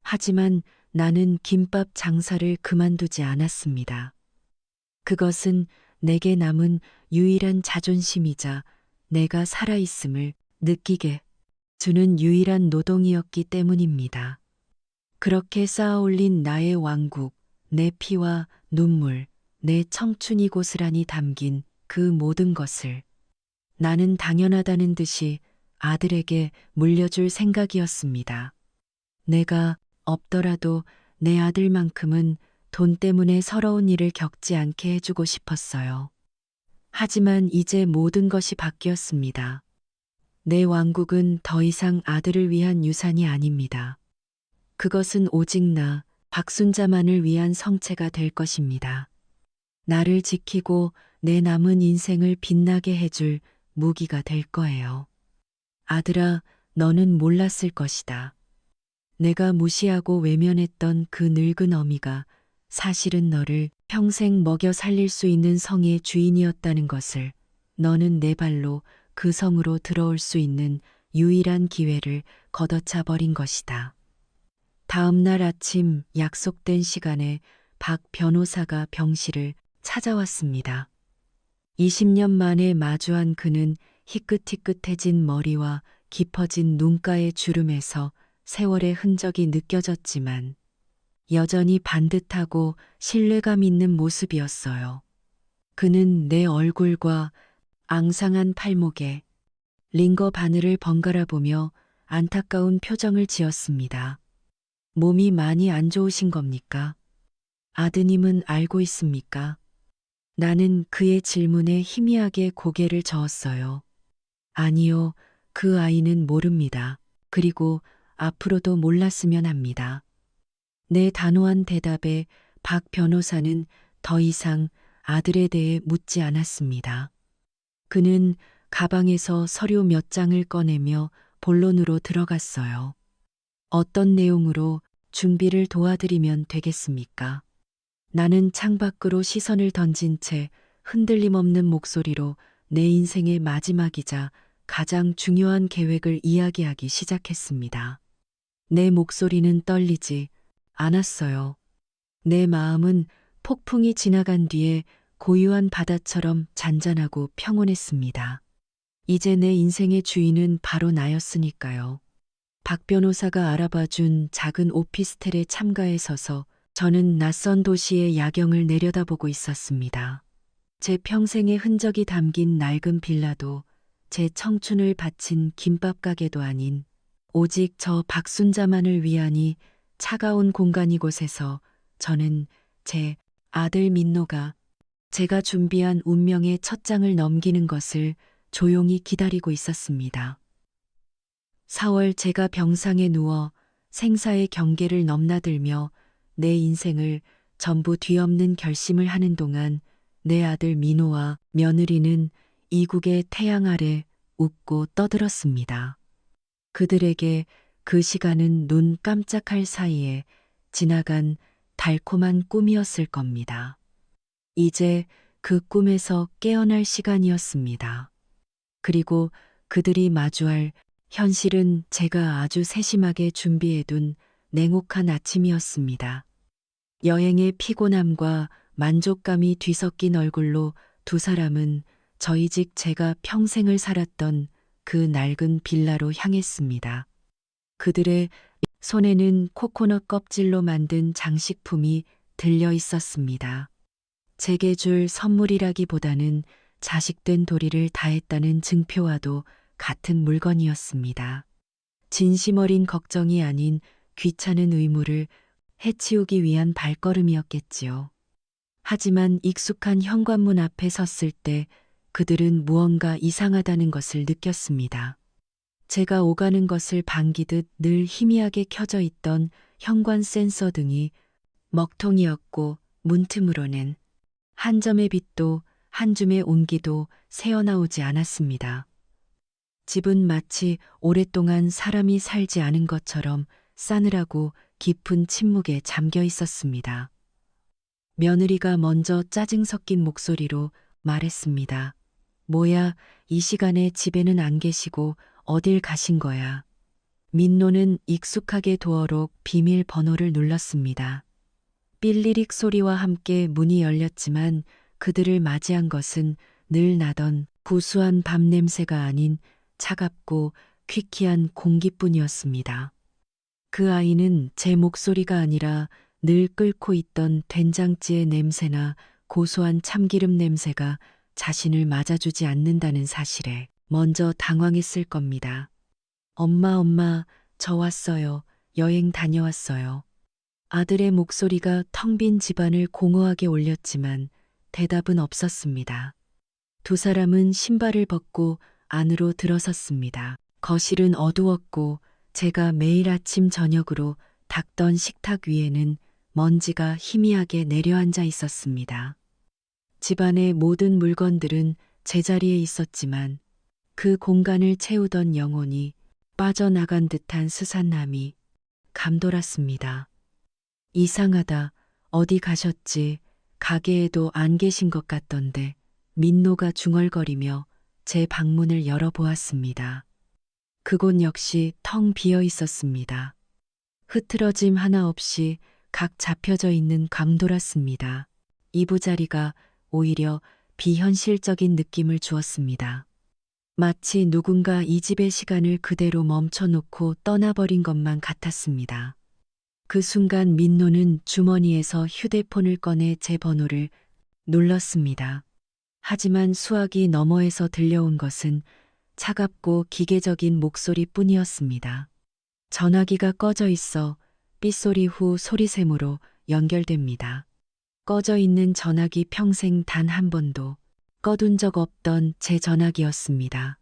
하지만 나는 김밥 장사를 그만두지 않았습니다. 그것은 내게 남은 유일한 자존심이자 내가 살아있음을 느끼게 주는 유일한 노동이었기 때문입니다. 그렇게 쌓아올린 나의 왕국, 내 피와 눈물, 내 청춘이 고스란히 담긴 그 모든 것을 나는 당연하다는 듯이 아들에게 물려줄 생각이었습니다. 내가 없더라도 내 아들만큼은 돈 때문에 서러운 일을 겪지 않게 해주고 싶었어요. 하지만 이제 모든 것이 바뀌었습니다. 내 왕국은 더 이상 아들을 위한 유산이 아닙니다. 그것은 오직 나, 박순자만을 위한 성체가 될 것입니다. 나를 지키고 내 남은 인생을 빛나게 해줄 무기가 될 거예요. 아들아, 너는 몰랐을 것이다. 내가 무시하고 외면했던 그 늙은 어미가 사실은 너를 평생 먹여 살릴 수 있는 성의 주인이었다는 것을, 너는 내 발로 그 성으로 들어올 수 있는 유일한 기회를 걷어차 버린 것이다. 다음 날 아침 약속된 시간에 박 변호사가 병실을 찾아왔습니다. 20년 만에 마주한 그는 희끗희끗해진 머리와 깊어진 눈가의 주름에서 세월의 흔적이 느껴졌지만 여전히 반듯하고 신뢰감 있는 모습이었어요. 그는 내 얼굴과 앙상한 팔목에 링거 바늘을 번갈아 보며 안타까운 표정을 지었습니다. 몸이 많이 안 좋으신 겁니까? 아드님은 알고 있습니까? 나는 그의 질문에 희미하게 고개를 저었어요. 아니요, 그 아이는 모릅니다. 그리고 앞으로도 몰랐으면 합니다. 내 단호한 대답에 박 변호사는 더 이상 아들에 대해 묻지 않았습니다. 그는 가방에서 서류 몇 장을 꺼내며 본론으로 들어갔어요. 어떤 내용으로 준비를 도와드리면 되겠습니까? 나는 창밖으로 시선을 던진 채 흔들림 없는 목소리로 내 인생의 마지막이자 가장 중요한 계획을 이야기하기 시작했습니다. 내 목소리는 떨리지 않았어요. 내 마음은 폭풍이 지나간 뒤에 고요한 바다처럼 잔잔하고 평온했습니다. 이제 내 인생의 주인은 바로 나였으니까요. 박 변호사가 알아봐준 작은 오피스텔의 참가에 서서 저는 낯선 도시의 야경을 내려다보고 있었습니다. 제 평생의 흔적이 담긴 낡은 빌라도, 제 청춘을 바친 김밥 가게도 아닌 오직 저 박순자만을 위하니 차가운 공간 이곳에서 저는 제 아들 민노가 제가 준비한 운명의 첫 장을 넘기는 것을 조용히 기다리고 있었습니다. 4월 제가 병상에 누워 생사의 경계를 넘나들며 내 인생을 전부 뒤엎는 결심을 하는 동안 내 아들 민호와 며느리는 이국의 태양 아래 웃고 떠들었습니다. 그들에게 그 시간은 눈 깜짝할 사이에 지나간 달콤한 꿈이었을 겁니다. 이제 그 꿈에서 깨어날 시간이었습니다. 그리고 그들이 마주할 현실은 제가 아주 세심하게 준비해둔 냉혹한 아침이었습니다. 여행의 피곤함과 만족감이 뒤섞인 얼굴로 두 사람은 저희 집 제가 평생을 살았던 그 낡은 빌라로 향했습니다. 그들의 손에는 코코넛 껍질로 만든 장식품이 들려 있었습니다. 제게 줄 선물이라기보다는 자식된 도리를 다했다는 증표와도 같은 물건이었습니다. 진심 어린 걱정이 아닌 귀찮은 의무를 해치우기 위한 발걸음이었겠지요. 하지만 익숙한 현관문 앞에 섰을 때 그들은 무언가 이상하다는 것을 느꼈습니다. 제가 오가는 것을 반기듯 늘 희미하게 켜져 있던 현관 센서 등이 먹통이었고 문틈으로는 한 점의 빛도 한 줌의 온기도 새어나오지 않았습니다. 집은 마치 오랫동안 사람이 살지 않은 것처럼 싸늘하고 깊은 침묵에 잠겨 있었습니다. 며느리가 먼저 짜증 섞인 목소리로 말했습니다. 뭐야, 이 시간에 집에는 안 계시고 어딜 가신 거야. 민노는 익숙하게 도어록 비밀번호를 눌렀습니다. 삘리릭 소리와 함께 문이 열렸지만 그들을 맞이한 것은 늘 나던 구수한 밤 냄새가 아닌 차갑고 퀴퀴한 공기뿐이었습니다. 그 아이는 제 목소리가 아니라 늘 끓고 있던 된장찌의 냄새나 고소한 참기름 냄새가 자신을 맞아주지 않는다는 사실에 먼저 당황했을 겁니다. 엄마, 저 왔어요. 여행 다녀왔어요. 아들의 목소리가 텅 빈 집안을 공허하게 울렸지만 대답은 없었습니다. 두 사람은 신발을 벗고 안으로 들어섰습니다. 거실은 어두웠고 제가 매일 아침 저녁으로 닦던 식탁 위에는 먼지가 희미하게 내려앉아 있었습니다. 집안의 모든 물건들은 제자리에 있었지만 그 공간을 채우던 영혼이 빠져나간 듯한 스산함이 감돌았습니다. 이상하다. 어디 가셨지? 가게에도 안 계신 것 같던데. 민노가 중얼거리며 제 방문을 열어보았습니다. 그곳 역시 텅 비어 있었습니다. 흐트러짐 하나 없이 각 잡혀져 있는 감돌았습니다. 이부자리가 오히려 비현실적인 느낌을 주었습니다. 마치 누군가 이 집의 시간을 그대로 멈춰놓고 떠나버린 것만 같았습니다. 그 순간 민노는 주머니에서 휴대폰을 꺼내 제 번호를 눌렀습니다. 하지만 수화기 너머에서 들려온 것은 차갑고 기계적인 목소리뿐이었습니다. 전화기가 꺼져 있어 삐소리 후 소리샘으로 연결됩니다. 꺼져 있는 전화기 평생 단 한 번도 꺼둔 적 없던 제 전화기였습니다.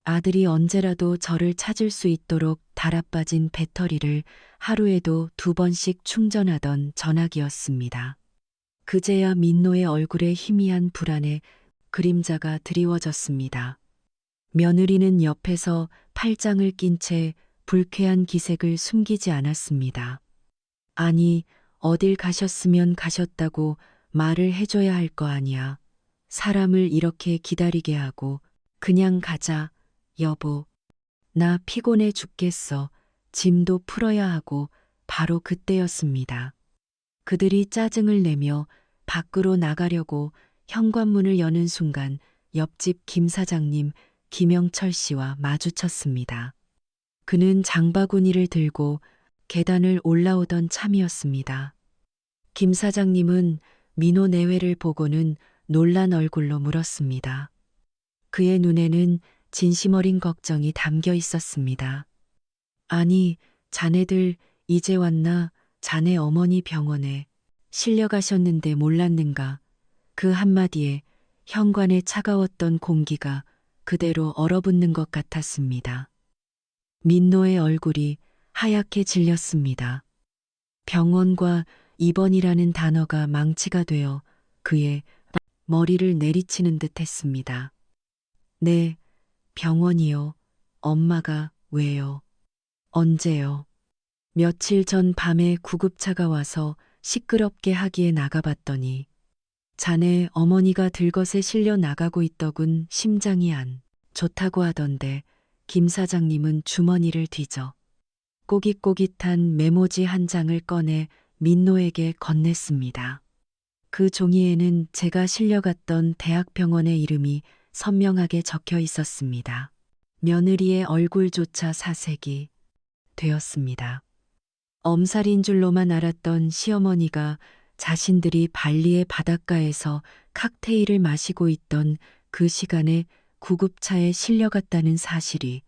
아들이 언제라도 저를 찾을 수 있도록 달아빠진 배터리를 하루에도 2번씩 충전하던 전화기였습니다. 그제야 민노의 얼굴에 희미한 불안의 그림자가 드리워졌습니다. 며느리는 옆에서 팔짱을 낀 채 불쾌한 기색을 숨기지 않았습니다. 아니, 어딜 가셨으면 가셨다고 말을 해줘야 할 거 아니야. 사람을 이렇게 기다리게 하고 그냥 가자, 여보. 나 피곤해 죽겠어. 짐도 풀어야 하고 바로 그때였습니다. 그들이 짜증을 내며 밖으로 나가려고 현관문을 여는 순간 옆집 김 사장님 김영철 씨와 마주쳤습니다. 그는 장바구니를 들고 계단을 올라오던 참이었습니다. 김 사장님은 민호 내외를 보고는 놀란 얼굴로 물었습니다. 그의 눈에는 진심 어린 걱정이 담겨 있었습니다. 아니, 자네들 이제 왔나? 자네 어머니 병원에 실려가셨는데 몰랐는가? 그 한마디에 현관에 차가웠던 공기가 그대로 얼어붙는 것 같았습니다. 민노의 얼굴이 하얗게 질렸습니다. 병원과 입원이라는 단어가 망치가 되어 그의 머리를 내리치는 듯 했습니다. 네, 병원이요. 엄마가 왜요? 언제요? 며칠 전 밤에 구급차가 와서 시끄럽게 하기에 나가봤더니 자네 어머니가 들것에 실려 나가고 있더군. 심장이 안 좋다고 하던데 김 사장님은 주머니를 뒤져 꼬깃꼬깃한 메모지 한 장을 꺼내 민노에게 건넸습니다. 그 종이에는 제가 실려갔던 대학병원의 이름이 선명하게 적혀 있었습니다. 며느리의 얼굴조차 사색이 되었습니다. 엄살인 줄로만 알았던 시어머니가 자신들이 발리의 바닷가에서 칵테일을 마시고 있던 그 시간에 구급차에 실려갔다는 사실이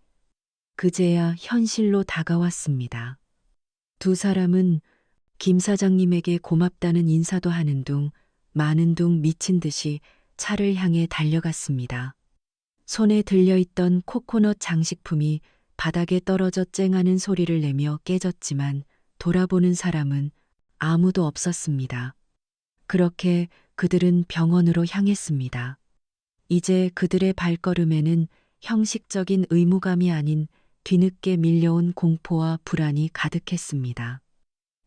그제야 현실로 다가왔습니다. 두 사람은 김 사장님에게 고맙다는 인사도 하는 둥 마는 둥 미친 듯이 차를 향해 달려갔습니다. 손에 들려있던 코코넛 장식품이 바닥에 떨어져 쨍하는 소리를 내며 깨졌지만 돌아보는 사람은 아무도 없었습니다. 그렇게 그들은 병원으로 향했습니다. 이제 그들의 발걸음에는 형식적인 의무감이 아닌 뒤늦게 밀려온 공포와 불안이 가득했습니다.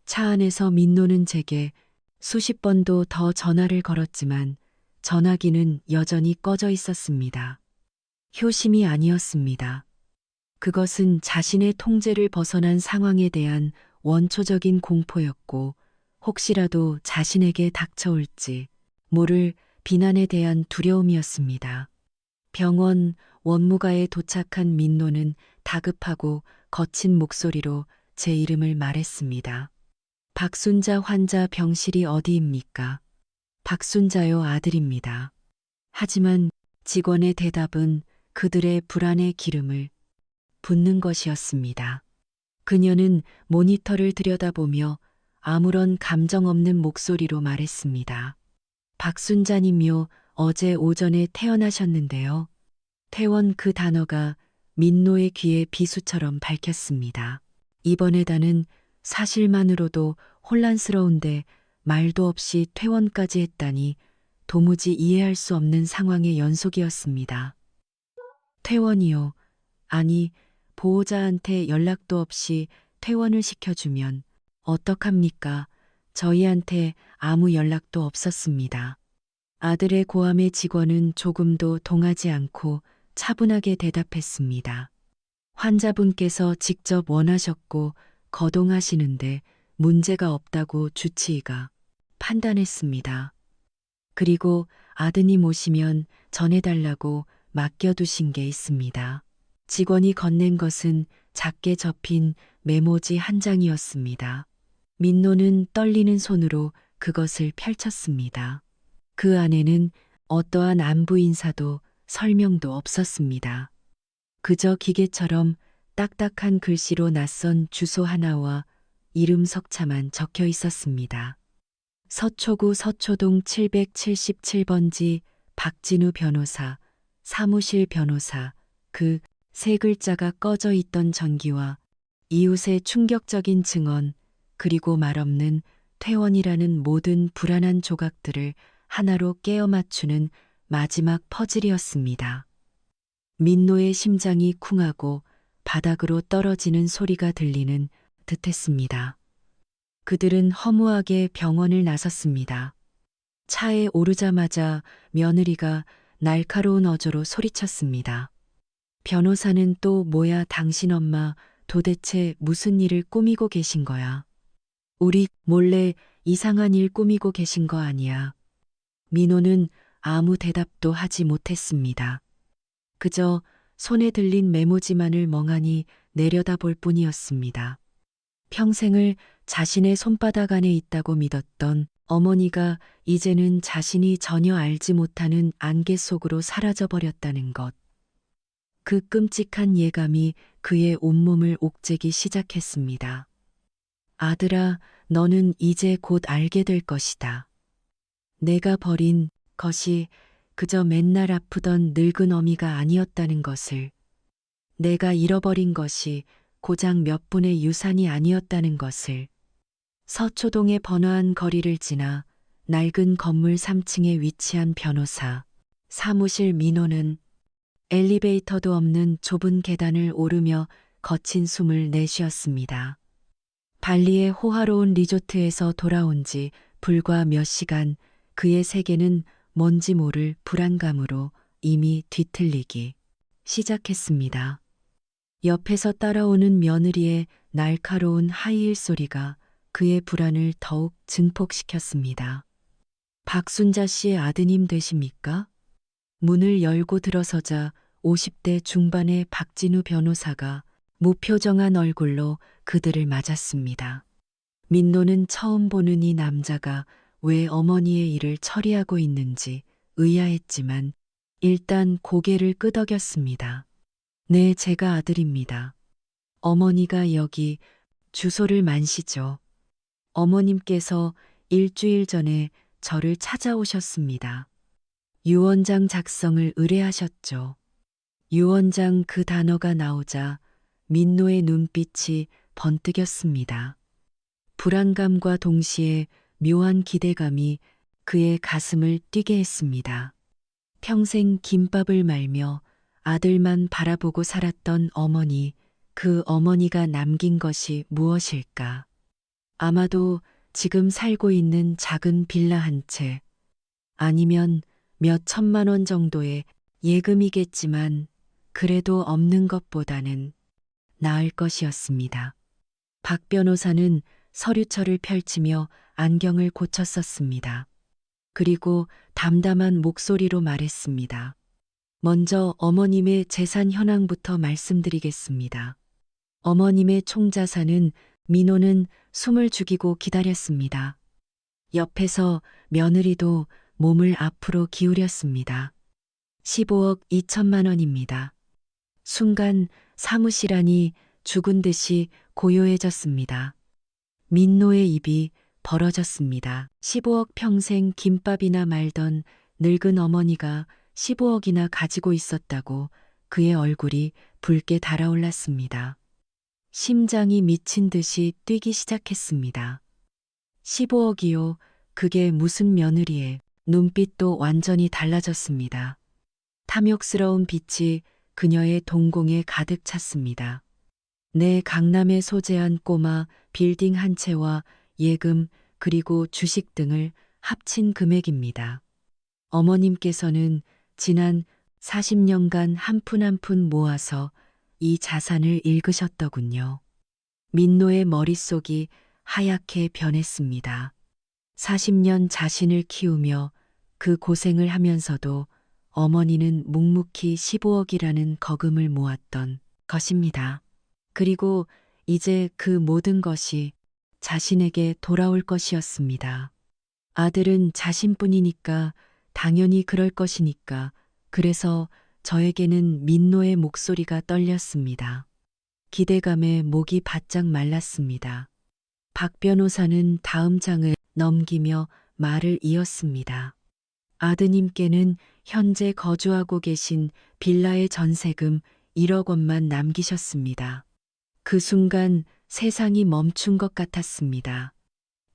차 안에서 민노는 제게 수십 번도 더 전화를 걸었지만 전화기는 여전히 꺼져 있었습니다. 효심이 아니었습니다. 그것은 자신의 통제를 벗어난 상황에 대한 원초적인 공포였고 혹시라도 자신에게 닥쳐올지 모를 비난에 대한 두려움이었습니다. 병원 원무가에 도착한 민노는 다급하고 거친 목소리로 제 이름을 말했습니다. 박순자 환자 병실이 어디입니까? 박순자요, 아들입니다. 하지만 직원의 대답은 그들의 불안의 기름을 붓는 것이었습니다. 그녀는 모니터를 들여다보며 아무런 감정 없는 목소리로 말했습니다. 박순자님요, 어제 오전에 퇴원하셨는데요. 퇴원, 그 단어가 민노의 귀에 비수처럼 밝혔습니다. 이번에다는 사실만으로도 혼란스러운데 말도 없이 퇴원까지 했다니 도무지 이해할 수 없는 상황의 연속이었습니다. 퇴원이요. 아니, 보호자한테 연락도 없이 퇴원을 시켜주면 어떡합니까? 저희한테 아무 연락도 없었습니다. 아들의 고함에 직원은 조금도 동하지 않고 차분하게 대답했습니다. 환자분께서 직접 원하셨고 거동하시는데 문제가 없다고 주치의가 판단했습니다. 그리고 아드님 오시면 전해달라고 맡겨두신 게 있습니다. 직원이 건넨 것은 작게 접힌 메모지 한 장이었습니다. 민노는 떨리는 손으로 그것을 펼쳤습니다. 그 안에는 어떠한 안부 인사도 설명도 없었습니다. 그저 기계처럼 딱딱한 글씨로 낯선 주소 하나와 이름 석자만 적혀 있었습니다. 서초구 서초동 777번지 박진우 변호사, 사무실 변호사. 그 세 글자가 꺼져 있던 전기와 이웃의 충격적인 증언, 그리고 말없는 퇴원이라는 모든 불안한 조각들을 하나로 깨어 맞추는 마지막 퍼즐이었습니다. 민노의 심장이 쿵하고 바닥으로 떨어지는 소리가 들리는 듯했습니다. 그들은 허무하게 병원을 나섰습니다. 차에 오르자마자 며느리가 날카로운 어조로 소리쳤습니다. 변호사는 또 뭐야, 당신 엄마 도대체 무슨 일을 꾸미고 계신 거야? 우리 몰래 이상한 일 꾸미고 계신 거 아니야? 민호는 아무 대답도 하지 못했습니다. 그저 손에 들린 메모지만을 멍하니 내려다볼 뿐이었습니다. 평생을 자신의 손바닥 안에 있다고 믿었던 어머니가 이제는 자신이 전혀 알지 못하는 안개 속으로 사라져버렸다는 것. 그 끔찍한 예감이 그의 온몸을 옥죄기 시작했습니다. 아들아, 너는 이제 곧 알게 될 것이다. 내가 버린 것이 그저 맨날 아프던 늙은 어미가 아니었다는 것을, 내가 잃어버린 것이 고작 몇 분의 유산이 아니었다는 것을. 서초동의 번화한 거리를 지나 낡은 건물 3층에 위치한 변호사 사무실. 민호는 엘리베이터도 없는 좁은 계단을 오르며 거친 숨을 내쉬었습니다. 발리의 호화로운 리조트에서 돌아온 지 불과 몇 시간, 그의 세계는 뭔지 모를 불안감으로 이미 뒤틀리기 시작했습니다. 옆에서 따라오는 며느리의 날카로운 하이힐 소리가 그의 불안을 더욱 증폭시켰습니다. 박순자 씨의 아드님 되십니까? 문을 열고 들어서자 50대 중반의 박진우 변호사가 무표정한 얼굴로 그들을 맞았습니다. 민노는 처음 보는 이 남자가 왜 어머니의 일을 처리하고 있는지 의아했지만 일단 고개를 끄덕였습니다. 네, 제가 아들입니다. 어머니가 여기 주소를 만시죠. 어머님께서 일주일 전에 저를 찾아오셨습니다. 유언장 작성을 의뢰하셨죠. 유언장, 그 단어가 나오자 민노의 눈빛이 번뜩였습니다. 불안감과 동시에 묘한 기대감이 그의 가슴을 뛰게 했습니다. 평생 김밥을 말며 아들만 바라보고 살았던 어머니, 그 어머니가 남긴 것이 무엇일까? 아마도 지금 살고 있는 작은 빌라 한 채, 아니면 몇 천만 원 정도의 예금이겠지만 그래도 없는 것보다는 나을 것이었습니다. 박 변호사는 서류철을 펼치며 안경을 고쳤었습니다. 그리고 담담한 목소리로 말했습니다. 먼저 어머님의 재산 현황부터 말씀드리겠습니다. 어머님의 총자산은. 민호는 숨을 죽이고 기다렸습니다. 옆에서 며느리도 몸을 앞으로 기울였습니다. 15억 2천만 원입니다. 순간 사무실 안이 죽은 듯이 고요해졌습니다. 민노의 입이 벌어졌습니다. 15억, 평생 김밥이나 말던 늙은 어머니가 15억이나 가지고 있었다고. 그의 얼굴이 붉게 달아올랐습니다. 심장이 미친 듯이 뛰기 시작했습니다. 15억이요. 그게 무슨 며느리의. 눈빛도 완전히 달라졌습니다. 탐욕스러운 빛이 그녀의 동공에 가득 찼습니다. 내 강남에 소재한 꼬마 빌딩 한 채와 예금 그리고 주식 등을 합친 금액입니다. 어머님께서는 지난 40년간 한 푼 한 푼 모아서 이 자산을 읽으셨더군요. 민노의 머릿속이 하얗게 변했습니다. 40년 자신을 키우며 그 고생을 하면서도 어머니는 묵묵히 15억이라는 거금을 모았던 것입니다. 그리고 이제 그 모든 것이 자신에게 돌아올 것이었습니다. 아들은 자신뿐이니까, 당연히 그럴 것이니까. 그래서 저에게는. 민노의 목소리가 떨렸습니다. 기대감에 목이 바짝 말랐습니다. 박 변호사는 다음 장을 넘기며 말을 이었습니다. 아드님께는 현재 거주하고 계신 빌라의 전세금 1억 원만 남기셨습니다. 그 순간 세상이 멈춘 것 같았습니다.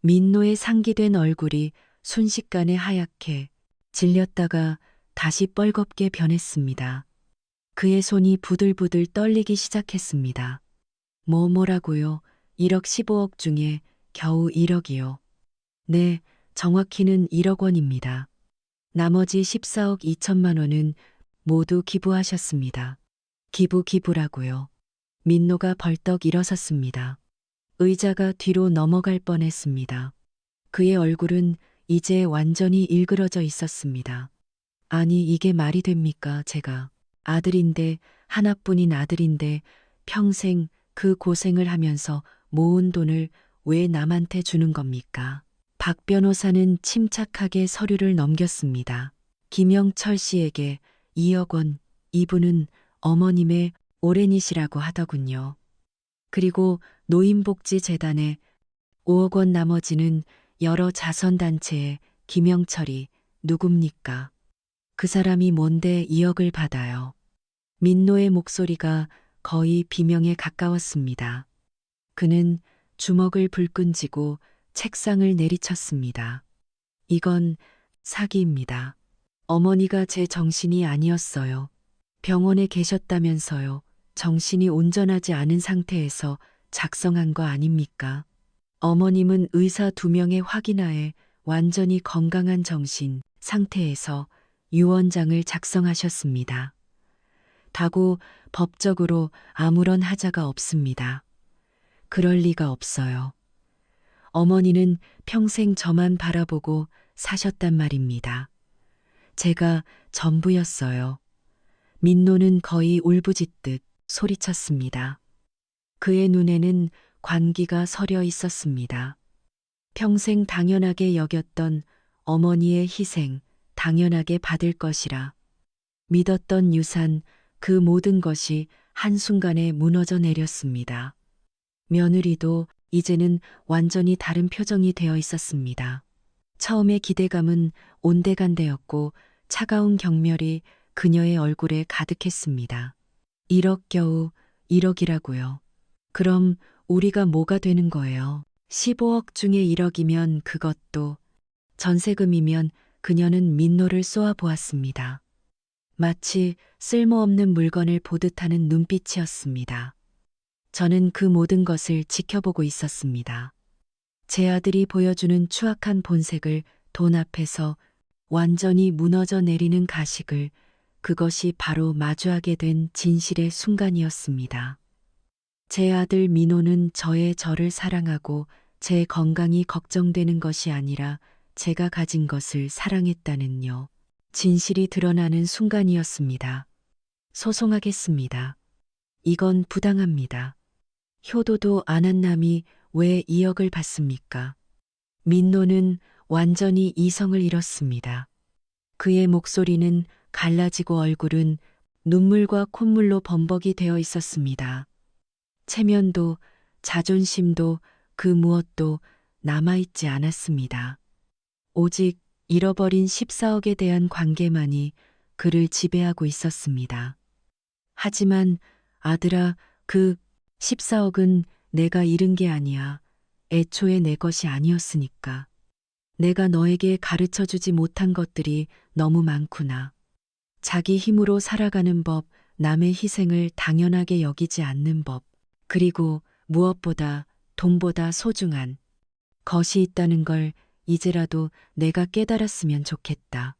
민노의 상기된 얼굴이 순식간에 하얗게 질렸다가 다시 뻘겋게 변했습니다. 그의 손이 부들부들 떨리기 시작했습니다. 뭐라고요? 1억 15억 중에 겨우 1억이요. 네, 정확히는 1억 원입니다. 나머지 14억 2천만 원은 모두 기부하셨습니다. 기부라고요. 민노가 벌떡 일어섰습니다. 의자가 뒤로 넘어갈 뻔했습니다. 그의 얼굴은 이제 완전히 일그러져 있었습니다. 아니, 이게 말이 됩니까? 제가 아들인데, 하나뿐인 아들인데 평생 그 고생을 하면서 모은 돈을 왜 남한테 주는 겁니까? 박 변호사는 침착하게 서류를 넘겼습니다. 김영철 씨에게 2억 원, 이분은 어머님의 오랜이시라고 하더군요. 그리고 노인복지재단에 5억 원, 나머지는 여러 자선단체에. 김영철이 누굽니까? 그 사람이 뭔데 2억을 받아요? 민노의 목소리가 거의 비명에 가까웠습니다. 그는 주먹을 불끈 쥐고 책상을 내리쳤습니다. 이건 사기입니다. 어머니가 제 정신이 아니었어요. 병원에 계셨다면서요. 정신이 온전하지 않은 상태에서 작성한 거 아닙니까? 어머님은 의사 2명의 확인하에 완전히 건강한 정신 상태에서 유언장을 작성하셨습니다. 다고 법적으로 아무런 하자가 없습니다. 그럴 리가 없어요. 어머니는 평생 저만 바라보고 사셨단 말입니다. 제가 전부였어요. 민노는 거의 울부짖듯 소리쳤습니다. 그의 눈에는 관기가 서려 있었습니다. 평생 당연하게 여겼던 어머니의 희생, 당연하게 받을 것이라. 믿었던 유산, 그 모든 것이 한순간에 무너져 내렸습니다. 며느리도 이제는 완전히 다른 표정이 되어 있었습니다. 처음의 기대감은 온데간데였고 차가운 경멸이 그녀의 얼굴에 가득했습니다. 1억 겨우 1억이라고요. 그럼 우리가 뭐가 되는 거예요? 15억 중에 1억이면 그것도 전세금이면 그녀는 민노를 쏘아 보았습니다. 마치 쓸모없는 물건을 보듯 하는 눈빛이었습니다. 저는 그 모든 것을 지켜보고 있었습니다. 제 아들이 보여주는 추악한 본색을 돈 앞에서 완전히 무너져 내리는 가식을 그것이 바로 마주하게 된 진실의 순간이었습니다. 제 아들 민호는 저를 사랑하고 제 건강이 걱정되는 것이 아니라 제가 가진 것을 사랑했다는요. 진실이 드러나는 순간이었습니다. 소송하겠습니다. 이건 부당합니다. 효도도 안 한 남이 왜 2억을 받습니까? 민노는 완전히 이성을 잃었습니다. 그의 목소리는 갈라지고 얼굴은 눈물과 콧물로 범벅이 되어 있었습니다. 체면도 자존심도 그 무엇도 남아있지 않았습니다. 오직 잃어버린 14억에 대한 관계만이 그를 지배하고 있었습니다. 하지만 아들아, 그 14억은 내가 잃은 게 아니야. 애초에 내 것이 아니었으니까. 내가 너에게 가르쳐 주지 못한 것들이 너무 많구나. 자기 힘으로 살아가는 법, 남의 희생을 당연하게 여기지 않는 법, 그리고 무엇보다 돈보다 소중한 것이 있다는 걸 이제라도 내가 깨달았으면 좋겠다.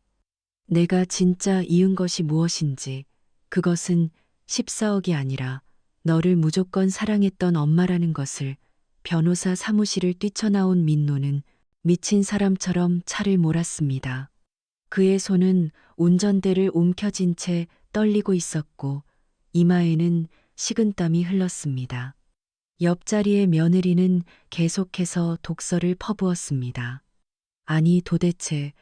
내가 진짜 이은 것이 무엇인지, 그것은 14억이 아니라 너를 무조건 사랑했던 엄마라는 것을. 변호사 사무실을 뛰쳐나온 민노는 미친 사람처럼 차를 몰았습니다. 그의 손은 운전대를 움켜쥔 채 떨리고 있었고 이마에는 식은땀이 흘렀습니다. 옆자리의 며느리는 계속해서 독서를 퍼부었습니다. 아니 도대체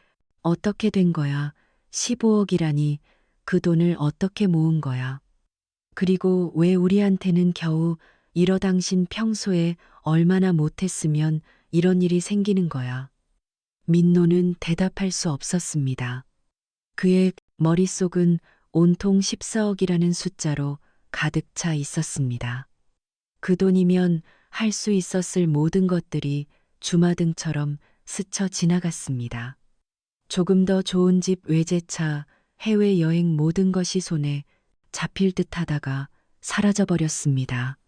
어떻게 된 거야? 15억이라니 그 돈을 어떻게 모은 거야? 그리고 왜 우리한테는 겨우 이러 당신 평소에 얼마나 못했으면 이런 일이 생기는 거야? 민노는 대답할 수 없었습니다. 그의 머릿속은 온통 14억이라는 숫자로 가득 차 있었습니다. 그 돈이면 할 수 있었을 모든 것들이 주마등처럼 스쳐 지나갔습니다. 조금 더 좋은 집, 외제차, 해외여행 모든 것이 손에 잡힐 듯 하다가 사라져버렸습니다.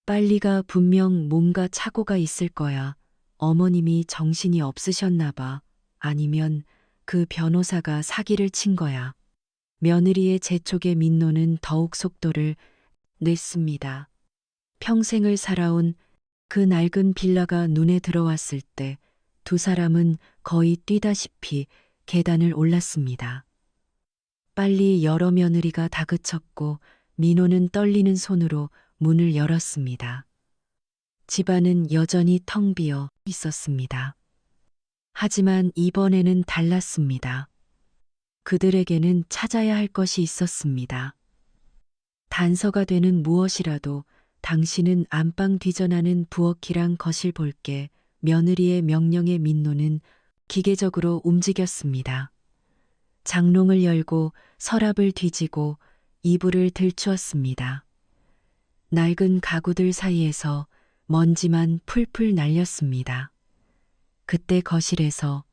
빨리가 분명 뭔가 착오가 있을 거야. 어머님이 정신이 없으셨나 봐. 아니면 그 변호사가 사기를 친 거야. 며느리의 재촉에 민노는 더욱 속도를 냈습니다. 평생을 살아온 그 낡은 빌라가 눈에 들어왔을 때 두 사람은 거의 뛰다시피 계단을 올랐습니다. 빨리 여러 며느리가 다그쳤고 민호는 떨리는 손으로 문을 열었습니다. 집안은 여전히 텅 비어 있었습니다. 하지만 이번에는 달랐습니다. 그들에게는 찾아야 할 것이 있었습니다. 단서가 되는 무엇이라도. 당신은 안방 뒤져나는 부엌이랑 거실 볼게. 며느리의 명령에 민노는 기계적으로 움직였습니다. 장롱을 열고 서랍을 뒤지고 이불을 들추었습니다. 낡은 가구들 사이에서 먼지만 풀풀 날렸습니다. 그때 거실에서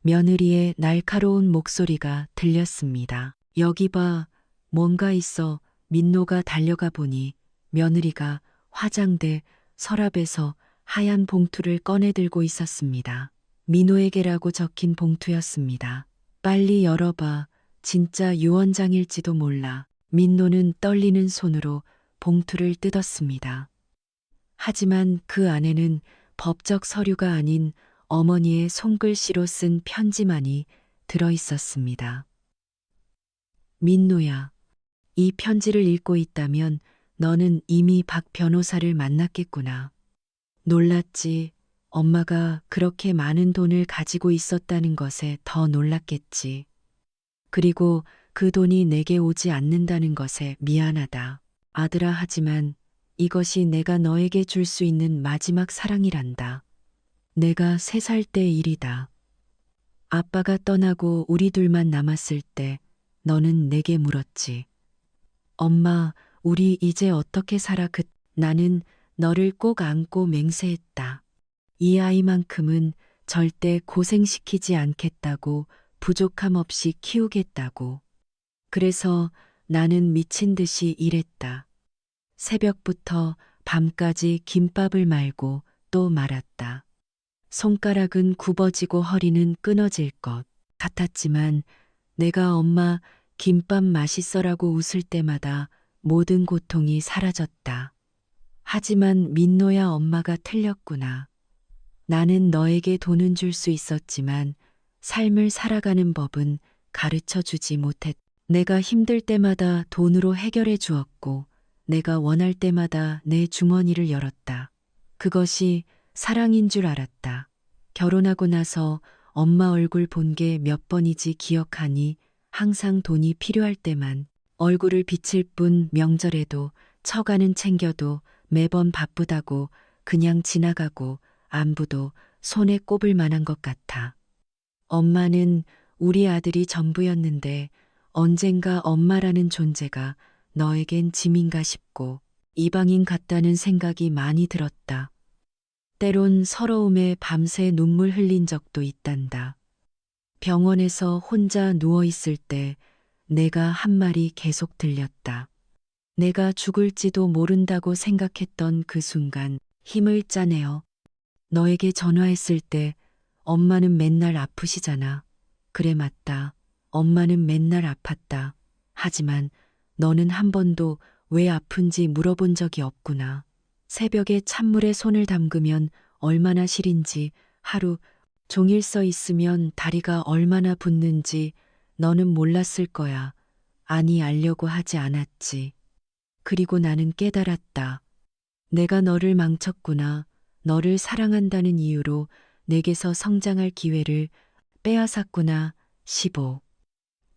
며느리의 날카로운 목소리가 들렸습니다. 여기 봐, 뭔가 있어. 민노가 달려가 보니 며느리가 화장대 서랍에서 하얀 봉투를 꺼내 들고 있었습니다. 민호에게라고 적힌 봉투였습니다. 빨리 열어봐. 진짜 유언장일지도 몰라. 민노는 떨리는 손으로 봉투를 뜯었습니다. 하지만 그 안에는 법적 서류가 아닌 어머니의 손글씨로 쓴 편지만이 들어 있었습니다. 민노야, 이 편지를 읽고 있다면 너는 이미 박 변호사를 만났겠구나. 놀랐지. 엄마가 그렇게 많은 돈을 가지고 있었다는 것에 더 놀랐겠지. 그리고 그 돈이 내게 오지 않는다는 것에 미안하다. 아들아, 하지만 이것이 내가 너에게 줄 수 있는 마지막 사랑이란다. 내가 3살 때 일이다. 아빠가 떠나고 우리 둘만 남았을 때 너는 내게 물었지. 엄마, 우리 이제 어떻게 살아? 나는 너를 꼭 안고 맹세했다. 이 아이만큼은 절대 고생시키지 않겠다고, 부족함 없이 키우겠다고. 그래서 나는 미친 듯이 일했다. 새벽부터 밤까지 김밥을 말고 또 말았다. 손가락은 굽어지고 허리는 끊어질 것 같았지만 내가 엄마 김밥 맛있어라고 웃을 때마다 모든 고통이 사라졌다. 하지만 민노야, 엄마가 틀렸구나. 나는 너에게 돈은 줄 수 있었지만 삶을 살아가는 법은 가르쳐 주지 못했다. 내가 힘들 때마다 돈으로 해결해 주었고 내가 원할 때마다 내 주머니를 열었다. 그것이 사랑인 줄 알았다. 결혼하고 나서 엄마 얼굴 본 게 몇 번이지 기억하니 항상 돈이 필요할 때만 얼굴을 비칠 뿐 명절에도 처가는 챙겨도 매번 바쁘다고 그냥 지나가고 안부도 손에 꼽을 만한 것 같아. 엄마는 우리 아들이 전부였는데 언젠가 엄마라는 존재가 너에겐 짐인가 싶고 이방인 같다는 생각이 많이 들었다. 때론 서러움에 밤새 눈물 흘린 적도 있단다. 병원에서 혼자 누워있을 때 내가 한 말이 계속 들렸다. 내가 죽을지도 모른다고 생각했던 그 순간 힘을 짜내어 너에게 전화했을 때 엄마는 맨날 아프시잖아. 그래, 맞다. 엄마는 맨날 아팠다. 하지만 너는 한 번도 왜 아픈지 물어본 적이 없구나. 새벽에 찬물에 손을 담그면 얼마나 시린지, 하루 종일 서 있으면 다리가 얼마나 붓는지 너는 몰랐을 거야. 아니, 알려고 하지 않았지. 그리고 나는 깨달았다. 내가 너를 망쳤구나. 너를 사랑한다는 이유로 내게서 성장할 기회를 빼앗았구나. 15.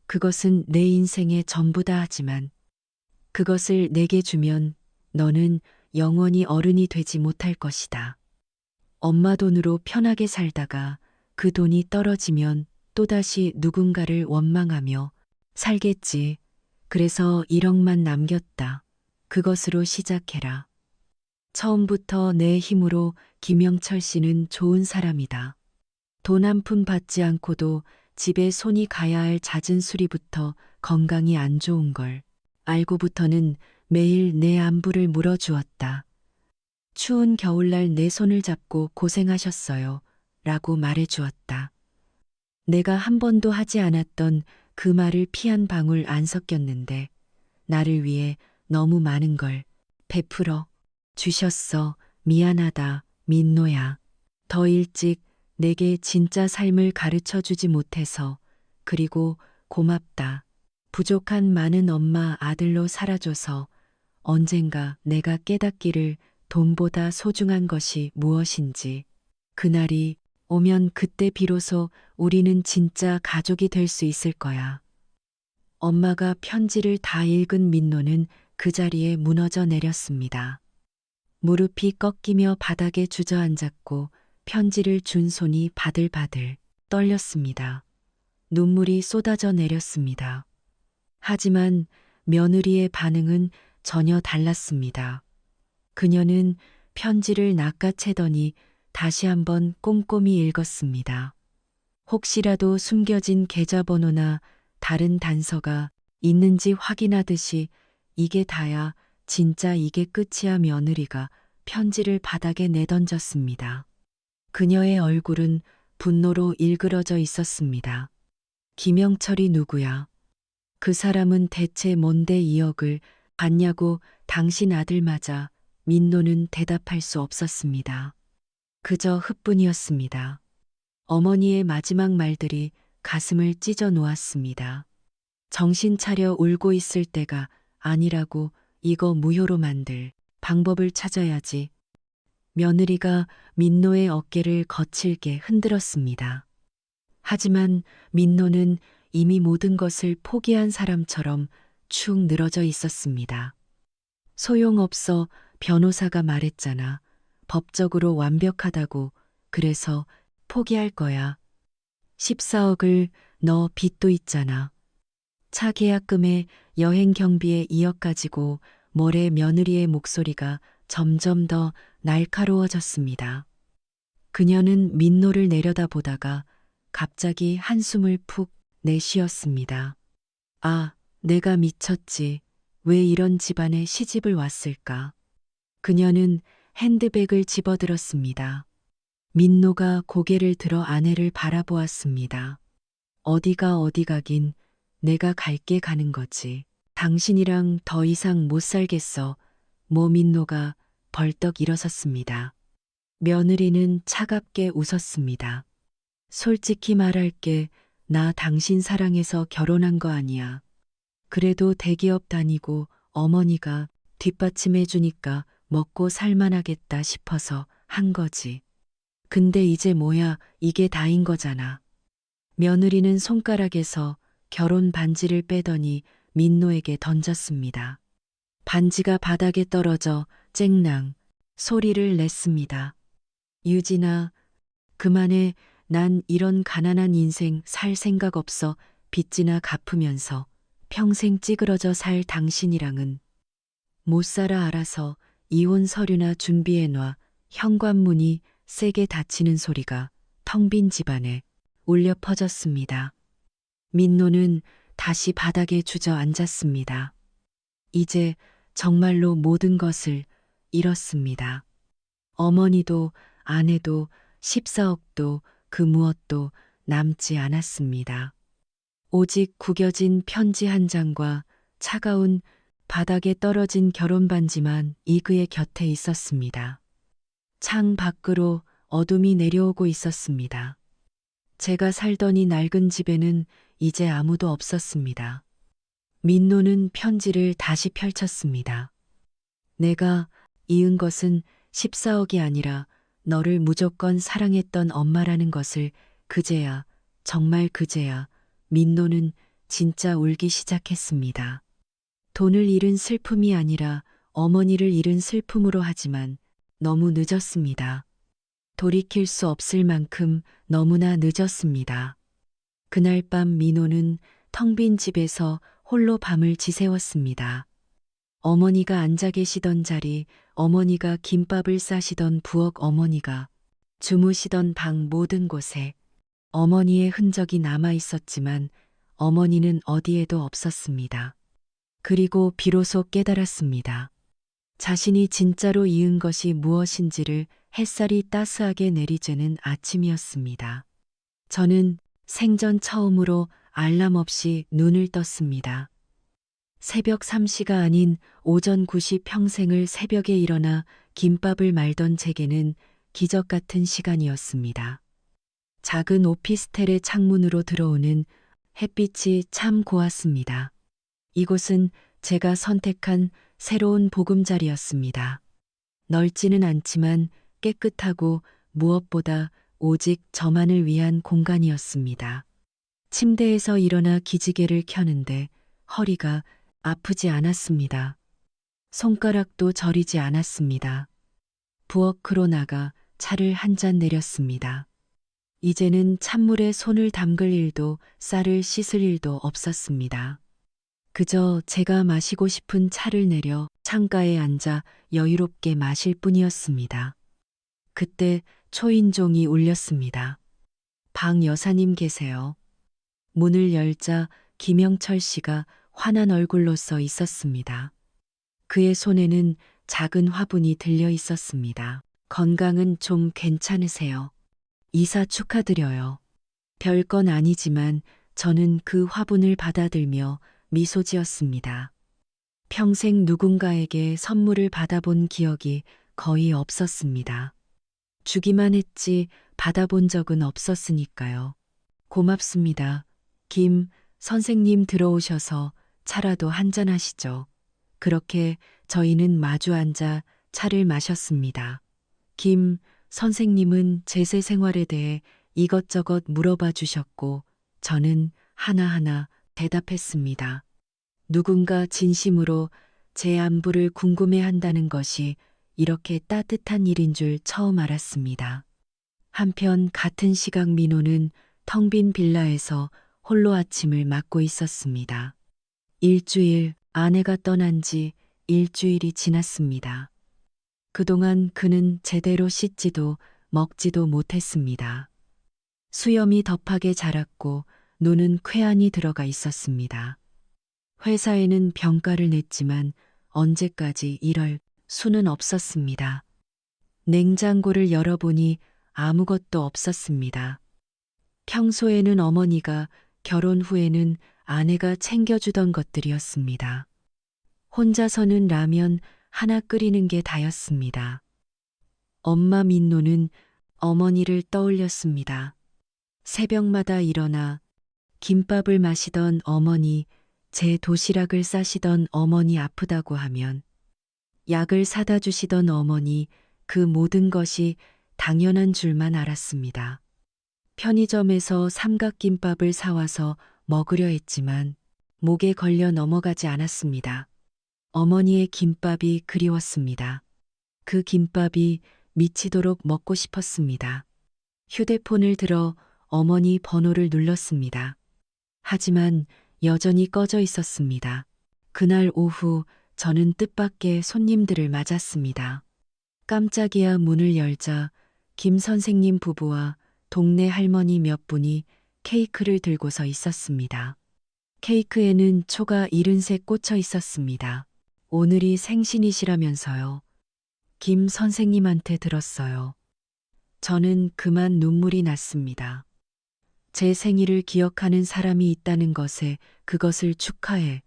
그것은 내 인생의 전부다. 하지만 그것을 내게 주면 너는 영원히 어른이 되지 못할 것이다. 엄마 돈으로 편하게 살다가 그 돈이 떨어지면 또다시 누군가를 원망하며 살겠지. 그래서 1억만 남겼다. 그것으로 시작해라. 처음부터 내 힘으로 김영철 씨는 좋은 사람이다. 돈 한 푼 받지 않고도 집에 손이 가야 할 잦은 수리부터 건강이 안 좋은 걸 알고부터는 매일 내 안부를 물어주었다. 추운 겨울날 내 손을 잡고 고생하셨어요. 라고 말해주었다. 내가 한 번도 하지 않았던 그 말을 피 한 방울 안 섞였는데 나를 위해 너무 많은 걸 베풀어 주셨어. 미안하다, 민노야. 더 일찍 내게 진짜 삶을 가르쳐 주지 못해서. 그리고 고맙다. 부족한 많은 엄마 아들로 살아줘서. 언젠가 내가 깨닫기를 돈보다 소중한 것이 무엇인지. 그날이 오면 그때 비로소 우리는 진짜 가족이 될 수 있을 거야. 엄마가 편지를 다 읽은 민노는 그 자리에 무너져 내렸습니다. 무릎이 꺾이며 바닥에 주저앉았고 편지를 준 손이 바들바들 떨렸습니다. 눈물이 쏟아져 내렸습니다. 하지만 며느리의 반응은 전혀 달랐습니다. 그녀는 편지를 낚아채더니 다시 한번 꼼꼼히 읽었습니다. 혹시라도 숨겨진 계좌번호나 다른 단서가 있는지 확인하듯이 이게 다야, 진짜 이게 끝이야. 며느리가 편지를 바닥에 내던졌습니다. 그녀의 얼굴은 분노로 일그러져 있었습니다. 김영철이 누구야? 그 사람은 대체 뭔데 2억을 받냐고. 당신 아들 맞아. 민노는 대답할 수 없었습니다. 그저 흑뿐이었습니다. 어머니의 마지막 말들이 가슴을 찢어 놓았습니다. 정신 차려. 울고 있을 때가 아니라고. 이거 무효로 만들 방법을 찾아야지. 며느리가 민노의 어깨를 거칠게 흔들었습니다. 하지만 민노는 이미 모든 것을 포기한 사람처럼 축 늘어져 있었습니다. 소용없어. 변호사가 말했잖아. 법적으로 완벽하다고. 그래서 포기할 거야. 14억을 너 빚도 있잖아. 차 계약금에 여행 경비에 2억 가지고. 모래. 며느리의 목소리가 점점 더 날카로워졌습니다. 그녀는 민노를 내려다보다가 갑자기 한숨을 푹 내쉬었습니다. 아, 내가 미쳤지. 왜 이런 집안에 시집을 왔을까? 그녀는 핸드백을 집어들었습니다. 민노가 고개를 들어 아내를 바라보았습니다. 어디 가긴. 내가 갈게 가는 거지. 당신이랑 더 이상 못 살겠어. 민노가 벌떡 일어섰습니다. 며느리는 차갑게 웃었습니다. 솔직히 말할게. 나 당신 사랑해서 결혼한 거 아니야. 그래도 대기업 다니고 어머니가 뒷받침해 주니까 먹고 살만하겠다 싶어서 한 거지. 근데 이제 뭐야, 이게 다인 거잖아. 며느리는 손가락에서 결혼 반지를 빼더니 민노에게 던졌습니다. 반지가 바닥에 떨어져 쨍랑 소리를 냈습니다. 유진아, 그만해. 난 이런 가난한 인생 살 생각 없어. 빚지나 갚으면서 평생 찌그러져 살 당신이랑은 못 살아. 알아서 이혼 서류나 준비해놔. 현관문이 세게 닫히는 소리가 텅 빈 집안에 울려 퍼졌습니다. 민노는 다시 바닥에 주저앉았습니다. 이제 정말로 모든 것을 잃었습니다. 어머니도 아내도 14억도 그 무엇도 남지 않았습니다. 오직 구겨진 편지 한 장과 차가운 바닥에 떨어진 결혼 반지만 이 그의 곁에 있었습니다. 창 밖으로 어둠이 내려오고 있었습니다. 제가 살던 이 낡은 집에는 이제 아무도 없었습니다. 민노는 편지를 다시 펼쳤습니다. 내가 이은 것은 14억이 아니라 너를 무조건 사랑했던 엄마라는 것을. 그제야, 정말 그제야 민노는 진짜 울기 시작했습니다. 돈을 잃은 슬픔이 아니라 어머니를 잃은 슬픔으로. 하지만 너무 늦었습니다. 돌이킬 수 없을 만큼 너무나 늦었습니다. 그날 밤 민호는 텅 빈 집에서 홀로 밤을 지새웠습니다. 어머니가 앉아 계시던 자리, 어머니가 김밥을 싸시던 부엌, 어머니가 주무시던 방, 모든 곳에 어머니의 흔적이 남아 있었지만 어머니는 어디에도 없었습니다. 그리고 비로소 깨달았습니다. 자신이 진짜로 이은 것이 무엇인지를. 햇살이 따스하게 내리쬐는 아침이었습니다. 저는 생전 처음으로 알람 없이 눈을 떴습니다. 새벽 3시가 아닌 오전 9시. 평생을 새벽에 일어나 김밥을 말던 제게는 기적 같은 시간이었습니다. 작은 오피스텔의 창문으로 들어오는 햇빛이 참 고왔습니다. 이곳은 제가 선택한 새로운 보금자리였습니다. 넓지는 않지만 깨끗하고 무엇보다 오직 저만을 위한 공간이었습니다. 침대에서 일어나 기지개를 켜는데 허리가 아프지 않았습니다. 손가락도 저리지 않았습니다. 부엌으로 나가 차를 한 잔 내렸습니다. 이제는 찬물에 손을 담글 일도 쌀을 씻을 일도 없었습니다. 그저 제가 마시고 싶은 차를 내려 창가에 앉아 여유롭게 마실 뿐이었습니다. 그때 초인종이 울렸습니다. 방 여사님 계세요. 문을 열자 김영철 씨가 환한 얼굴로 써 있었습니다. 그의 손에는 작은 화분이 들려 있었습니다. 건강은 좀 괜찮으세요? 이사 축하드려요. 별건 아니지만 저는 그 화분을 받아들며 미소 지었습니다. 평생 누군가에게 선물을 받아본 기억이 거의 없었습니다. 주기만 했지 받아본 적은 없었으니까요. 고맙습니다. 김 선생님 들어오셔서 차라도 한잔 하시죠. 그렇게 저희는 마주 앉아 차를 마셨습니다. 김 선생님은 제세 생활에 대해 이것저것 물어봐 주셨고 저는 하나하나 대답했습니다. 누군가 진심으로 제 안부를 궁금해 한다는 것이 이렇게 따뜻한 일인 줄 처음 알았습니다. 한편 같은 시각 민호는 텅 빈 빌라에서 홀로 아침을 맞고 있었습니다. 아내가 떠난 지 일주일이 지났습니다. 그동안 그는 제대로 씻지도 먹지도 못했습니다. 수염이 덥하게 자랐고 눈은 쾌한이 들어가 있었습니다. 회사에는 병가를 냈지만 언제까지 이럴 수는 없었습니다. 냉장고를 열어보니 아무것도 없었습니다. 평소에는 어머니가, 결혼 후에는 아내가 챙겨주던 것들이었습니다. 혼자서는 라면 하나 끓이는 게 다였습니다. 엄마 민노는 어머니를 떠올렸습니다. 새벽마다 일어나 김밥을 마시던 어머니, 제 도시락을 싸시던 어머니 아프다고 하면 약을 사다 주시던 어머니, 그 모든 것이 당연한 줄만 알았습니다. 편의점에서 삼각김밥을 사와서 먹으려 했지만 목에 걸려 넘어가지 않았습니다. 어머니의 김밥이 그리웠습니다. 그 김밥이 미치도록 먹고 싶었습니다. 휴대폰을 들어 어머니 번호를 눌렀습니다. 하지만 여전히 꺼져 있었습니다. 그날 오후 저는 뜻밖의 손님들을 맞았습니다. 깜짝이야 문을 열자 김 선생님 부부와 동네 할머니 몇 분이 케이크를 들고서 있었습니다. 케이크에는 초가 73 꽂혀 있었습니다. 오늘이 생신이시라면서요. 김 선생님한테 들었어요. 저는 그만 눈물이 났습니다. 제 생일을 기억하는 사람이 있다는 것에, 그것을 축하해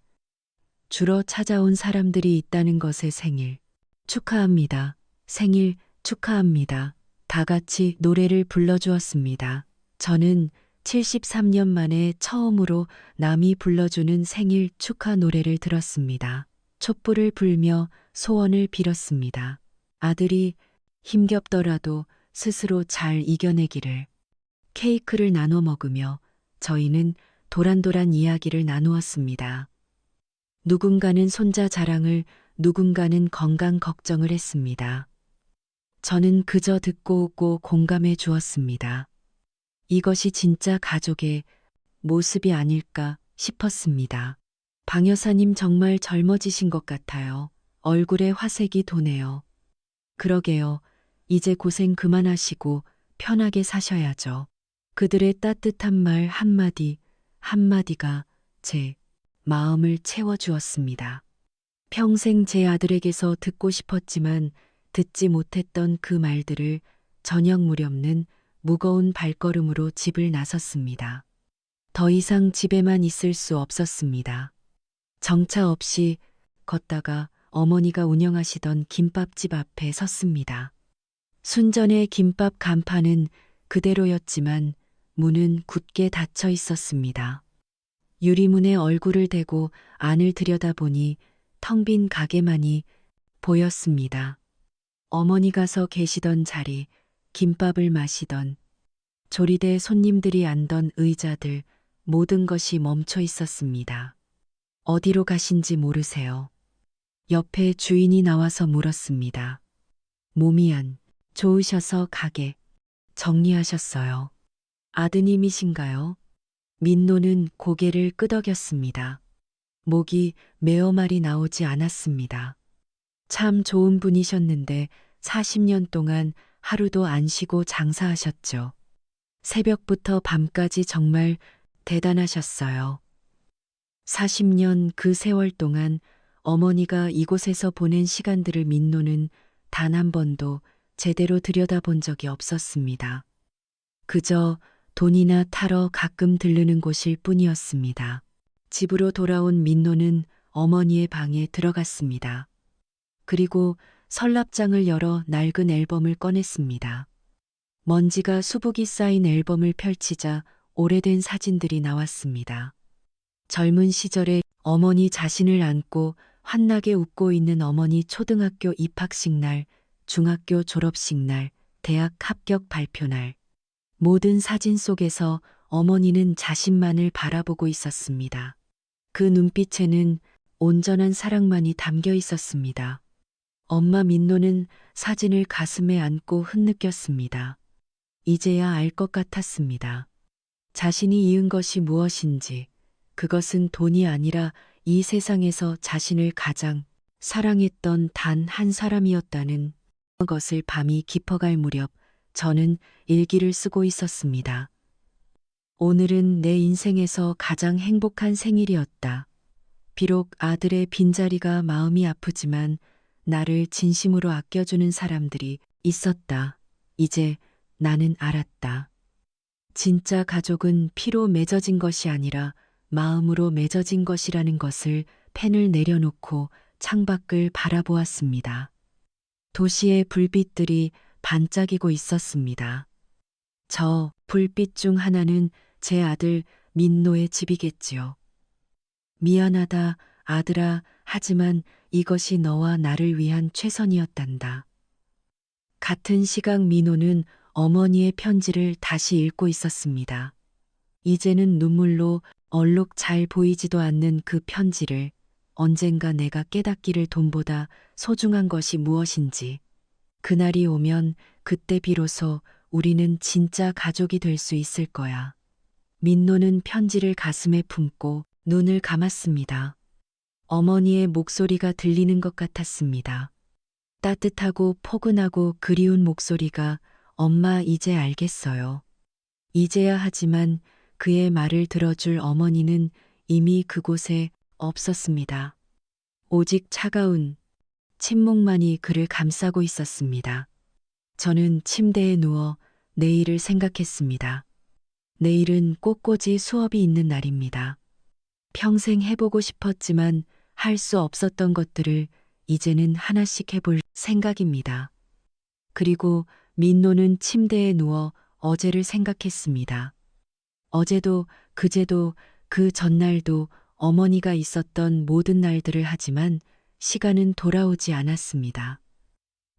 주러 찾아온 사람들이 있다는 것에 생일 축하합니다. 생일 축하합니다. 다 같이 노래를 불러주었습니다. 저는 73년 만에 처음으로 남이 불러주는 생일 축하 노래를 들었습니다. 촛불을 불며 소원을 빌었습니다. 아들이 힘겹더라도 스스로 잘 이겨내기를. 케이크를 나눠 먹으며 저희는 도란도란 이야기를 나누었습니다. 누군가는 손자 자랑을, 누군가는 건강 걱정을 했습니다. 저는 그저 듣고 웃고 공감해 주었습니다. 이것이 진짜 가족의 모습이 아닐까 싶었습니다. 방 여사님 정말 젊어지신 것 같아요. 얼굴에 화색이 도네요. 그러게요. 이제 고생 그만하시고 편하게 사셔야죠. 그들의 따뜻한 말 한마디 한마디가 제 마음을 채워주었습니다. 평생 제 아들에게서 듣고 싶었지만 듣지 못했던 그 말들을 저녁 무렵는 무거운 발걸음으로 집을 나섰습니다. 더 이상 집에만 있을 수 없었습니다. 정차 없이 걷다가 어머니가 운영하시던 김밥집 앞에 섰습니다. 순전의 김밥 간판은 그대로였지만 문은 굳게 닫혀 있었습니다. 유리문에 얼굴을 대고 안을 들여다보니 텅 빈 가게만이 보였습니다. 어머니가 서 계시던 자리, 김밥을 마시던, 조리대 손님들이 앉던 의자들, 모든 것이 멈춰 있었습니다. 어디로 가신지 모르세요? 옆에 주인이 나와서 물었습니다. 몸이 안 좋으셔서 가게 정리하셨어요. 아드님이신가요? 민노는 고개를 끄덕였습니다. 목이 메어 말이 나오지 않았습니다. 참 좋은 분이셨는데 40년 동안 하루도 안 쉬고 장사하셨죠. 새벽부터 밤까지 정말 대단하셨어요. 40년 그 세월 동안 어머니가 이곳에서 보낸 시간들을 민노는 단 한 번도 제대로 들여다본 적이 없었습니다. 그저 돈이나 타러 가끔 들르는 곳일 뿐이었습니다. 집으로 돌아온 민노는 어머니의 방에 들어갔습니다. 그리고 서랍장을 열어 낡은 앨범을 꺼냈습니다. 먼지가 수북이 쌓인 앨범을 펼치자 오래된 사진들이 나왔습니다. 젊은 시절에 어머니 자신을 안고 환하게 웃고 있는 어머니 초등학교 입학식 날, 중학교 졸업식 날, 대학 합격 발표 날. 모든 사진 속에서 어머니는 자신만을 바라보고 있었습니다. 그 눈빛에는 온전한 사랑만이 담겨 있었습니다. 엄마 민노는 사진을 가슴에 안고 흐느꼈습니다. 이제야 알 것 같았습니다. 자신이 이은 것이 무엇인지, 그것은 돈이 아니라 이 세상에서 자신을 가장 사랑했던 단 한 사람이었다는 것을 밤이 깊어갈 무렵 저는 일기를 쓰고 있었습니다. 오늘은 내 인생에서 가장 행복한 생일이었다. 비록 아들의 빈자리가 마음이 아프지만 나를 진심으로 아껴주는 사람들이 있었다. 이제 나는 알았다. 진짜 가족은 피로 맺어진 것이 아니라 마음으로 맺어진 것이라는 것을 펜을 내려놓고 창밖을 바라보았습니다. 도시의 불빛들이 반짝이고 있었습니다. 저 불빛 중 하나는 제 아들 민노의 집이겠지요. 미안하다, 아들아, 하지만 이것이 너와 나를 위한 최선이었단다. 같은 시각 민호는 어머니의 편지를 다시 읽고 있었습니다. 이제는 눈물로 얼룩 잘 보이지도 않는 그 편지를 언젠가 내가 깨닫기를 돈보다 소중한 것이 무엇인지. 그날이 오면 그때 비로소 우리는 진짜 가족이 될 수 있을 거야. 민노는 편지를 가슴에 품고 눈을 감았습니다. 어머니의 목소리가 들리는 것 같았습니다. 따뜻하고 포근하고 그리운 목소리가 엄마 이제 알겠어요. 이제야 하지만 그의 말을 들어줄 어머니는 이미 그곳에 없었습니다. 오직 차가운 침묵만이 그를 감싸고 있었습니다. 저는 침대에 누워 내일을 생각했습니다. 내일은 꽃꽂이 수업이 있는 날입니다. 평생 해보고 싶었지만 할 수 없었던 것들을 이제는 하나씩 해볼 생각입니다. 그리고 민노는 침대에 누워 어제를 생각했습니다. 어제도 그제도 그 전날도 어머니가 있었던 모든 날들을 하지만 시간은 돌아오지 않았습니다.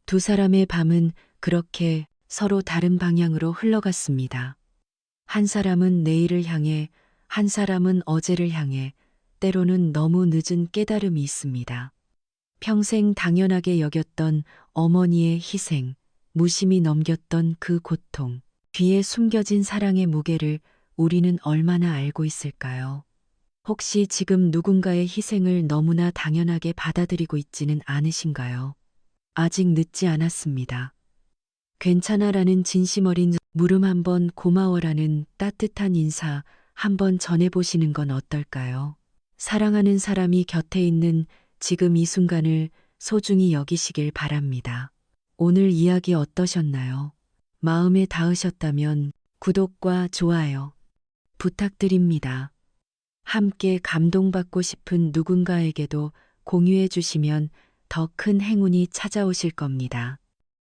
두 사람의 밤은 그렇게 서로 다른 방향으로 흘러갔습니다. 한 사람은 내일을 향해, 한 사람은 어제를 향해, 때로는 너무 늦은 깨달음이 있습니다. 평생 당연하게 여겼던 어머니의 희생, 무심히 넘겼던 그 고통, 뒤에 숨겨진 사랑의 무게를 우리는 얼마나 알고 있을까요? 혹시 지금 누군가의 희생을 너무나 당연하게 받아들이고 있지는 않으신가요? 아직 늦지 않았습니다. 괜찮아라는 진심 어린 물음 한번 고마워라는 따뜻한 인사 한번 전해보시는 건 어떨까요? 사랑하는 사람이 곁에 있는 지금 이 순간을 소중히 여기시길 바랍니다. 오늘 이야기 어떠셨나요? 마음에 닿으셨다면 구독과 좋아요 부탁드립니다. 함께 감동받고 싶은 누군가에게도 공유해 주시면 더 큰 행운이 찾아오실 겁니다.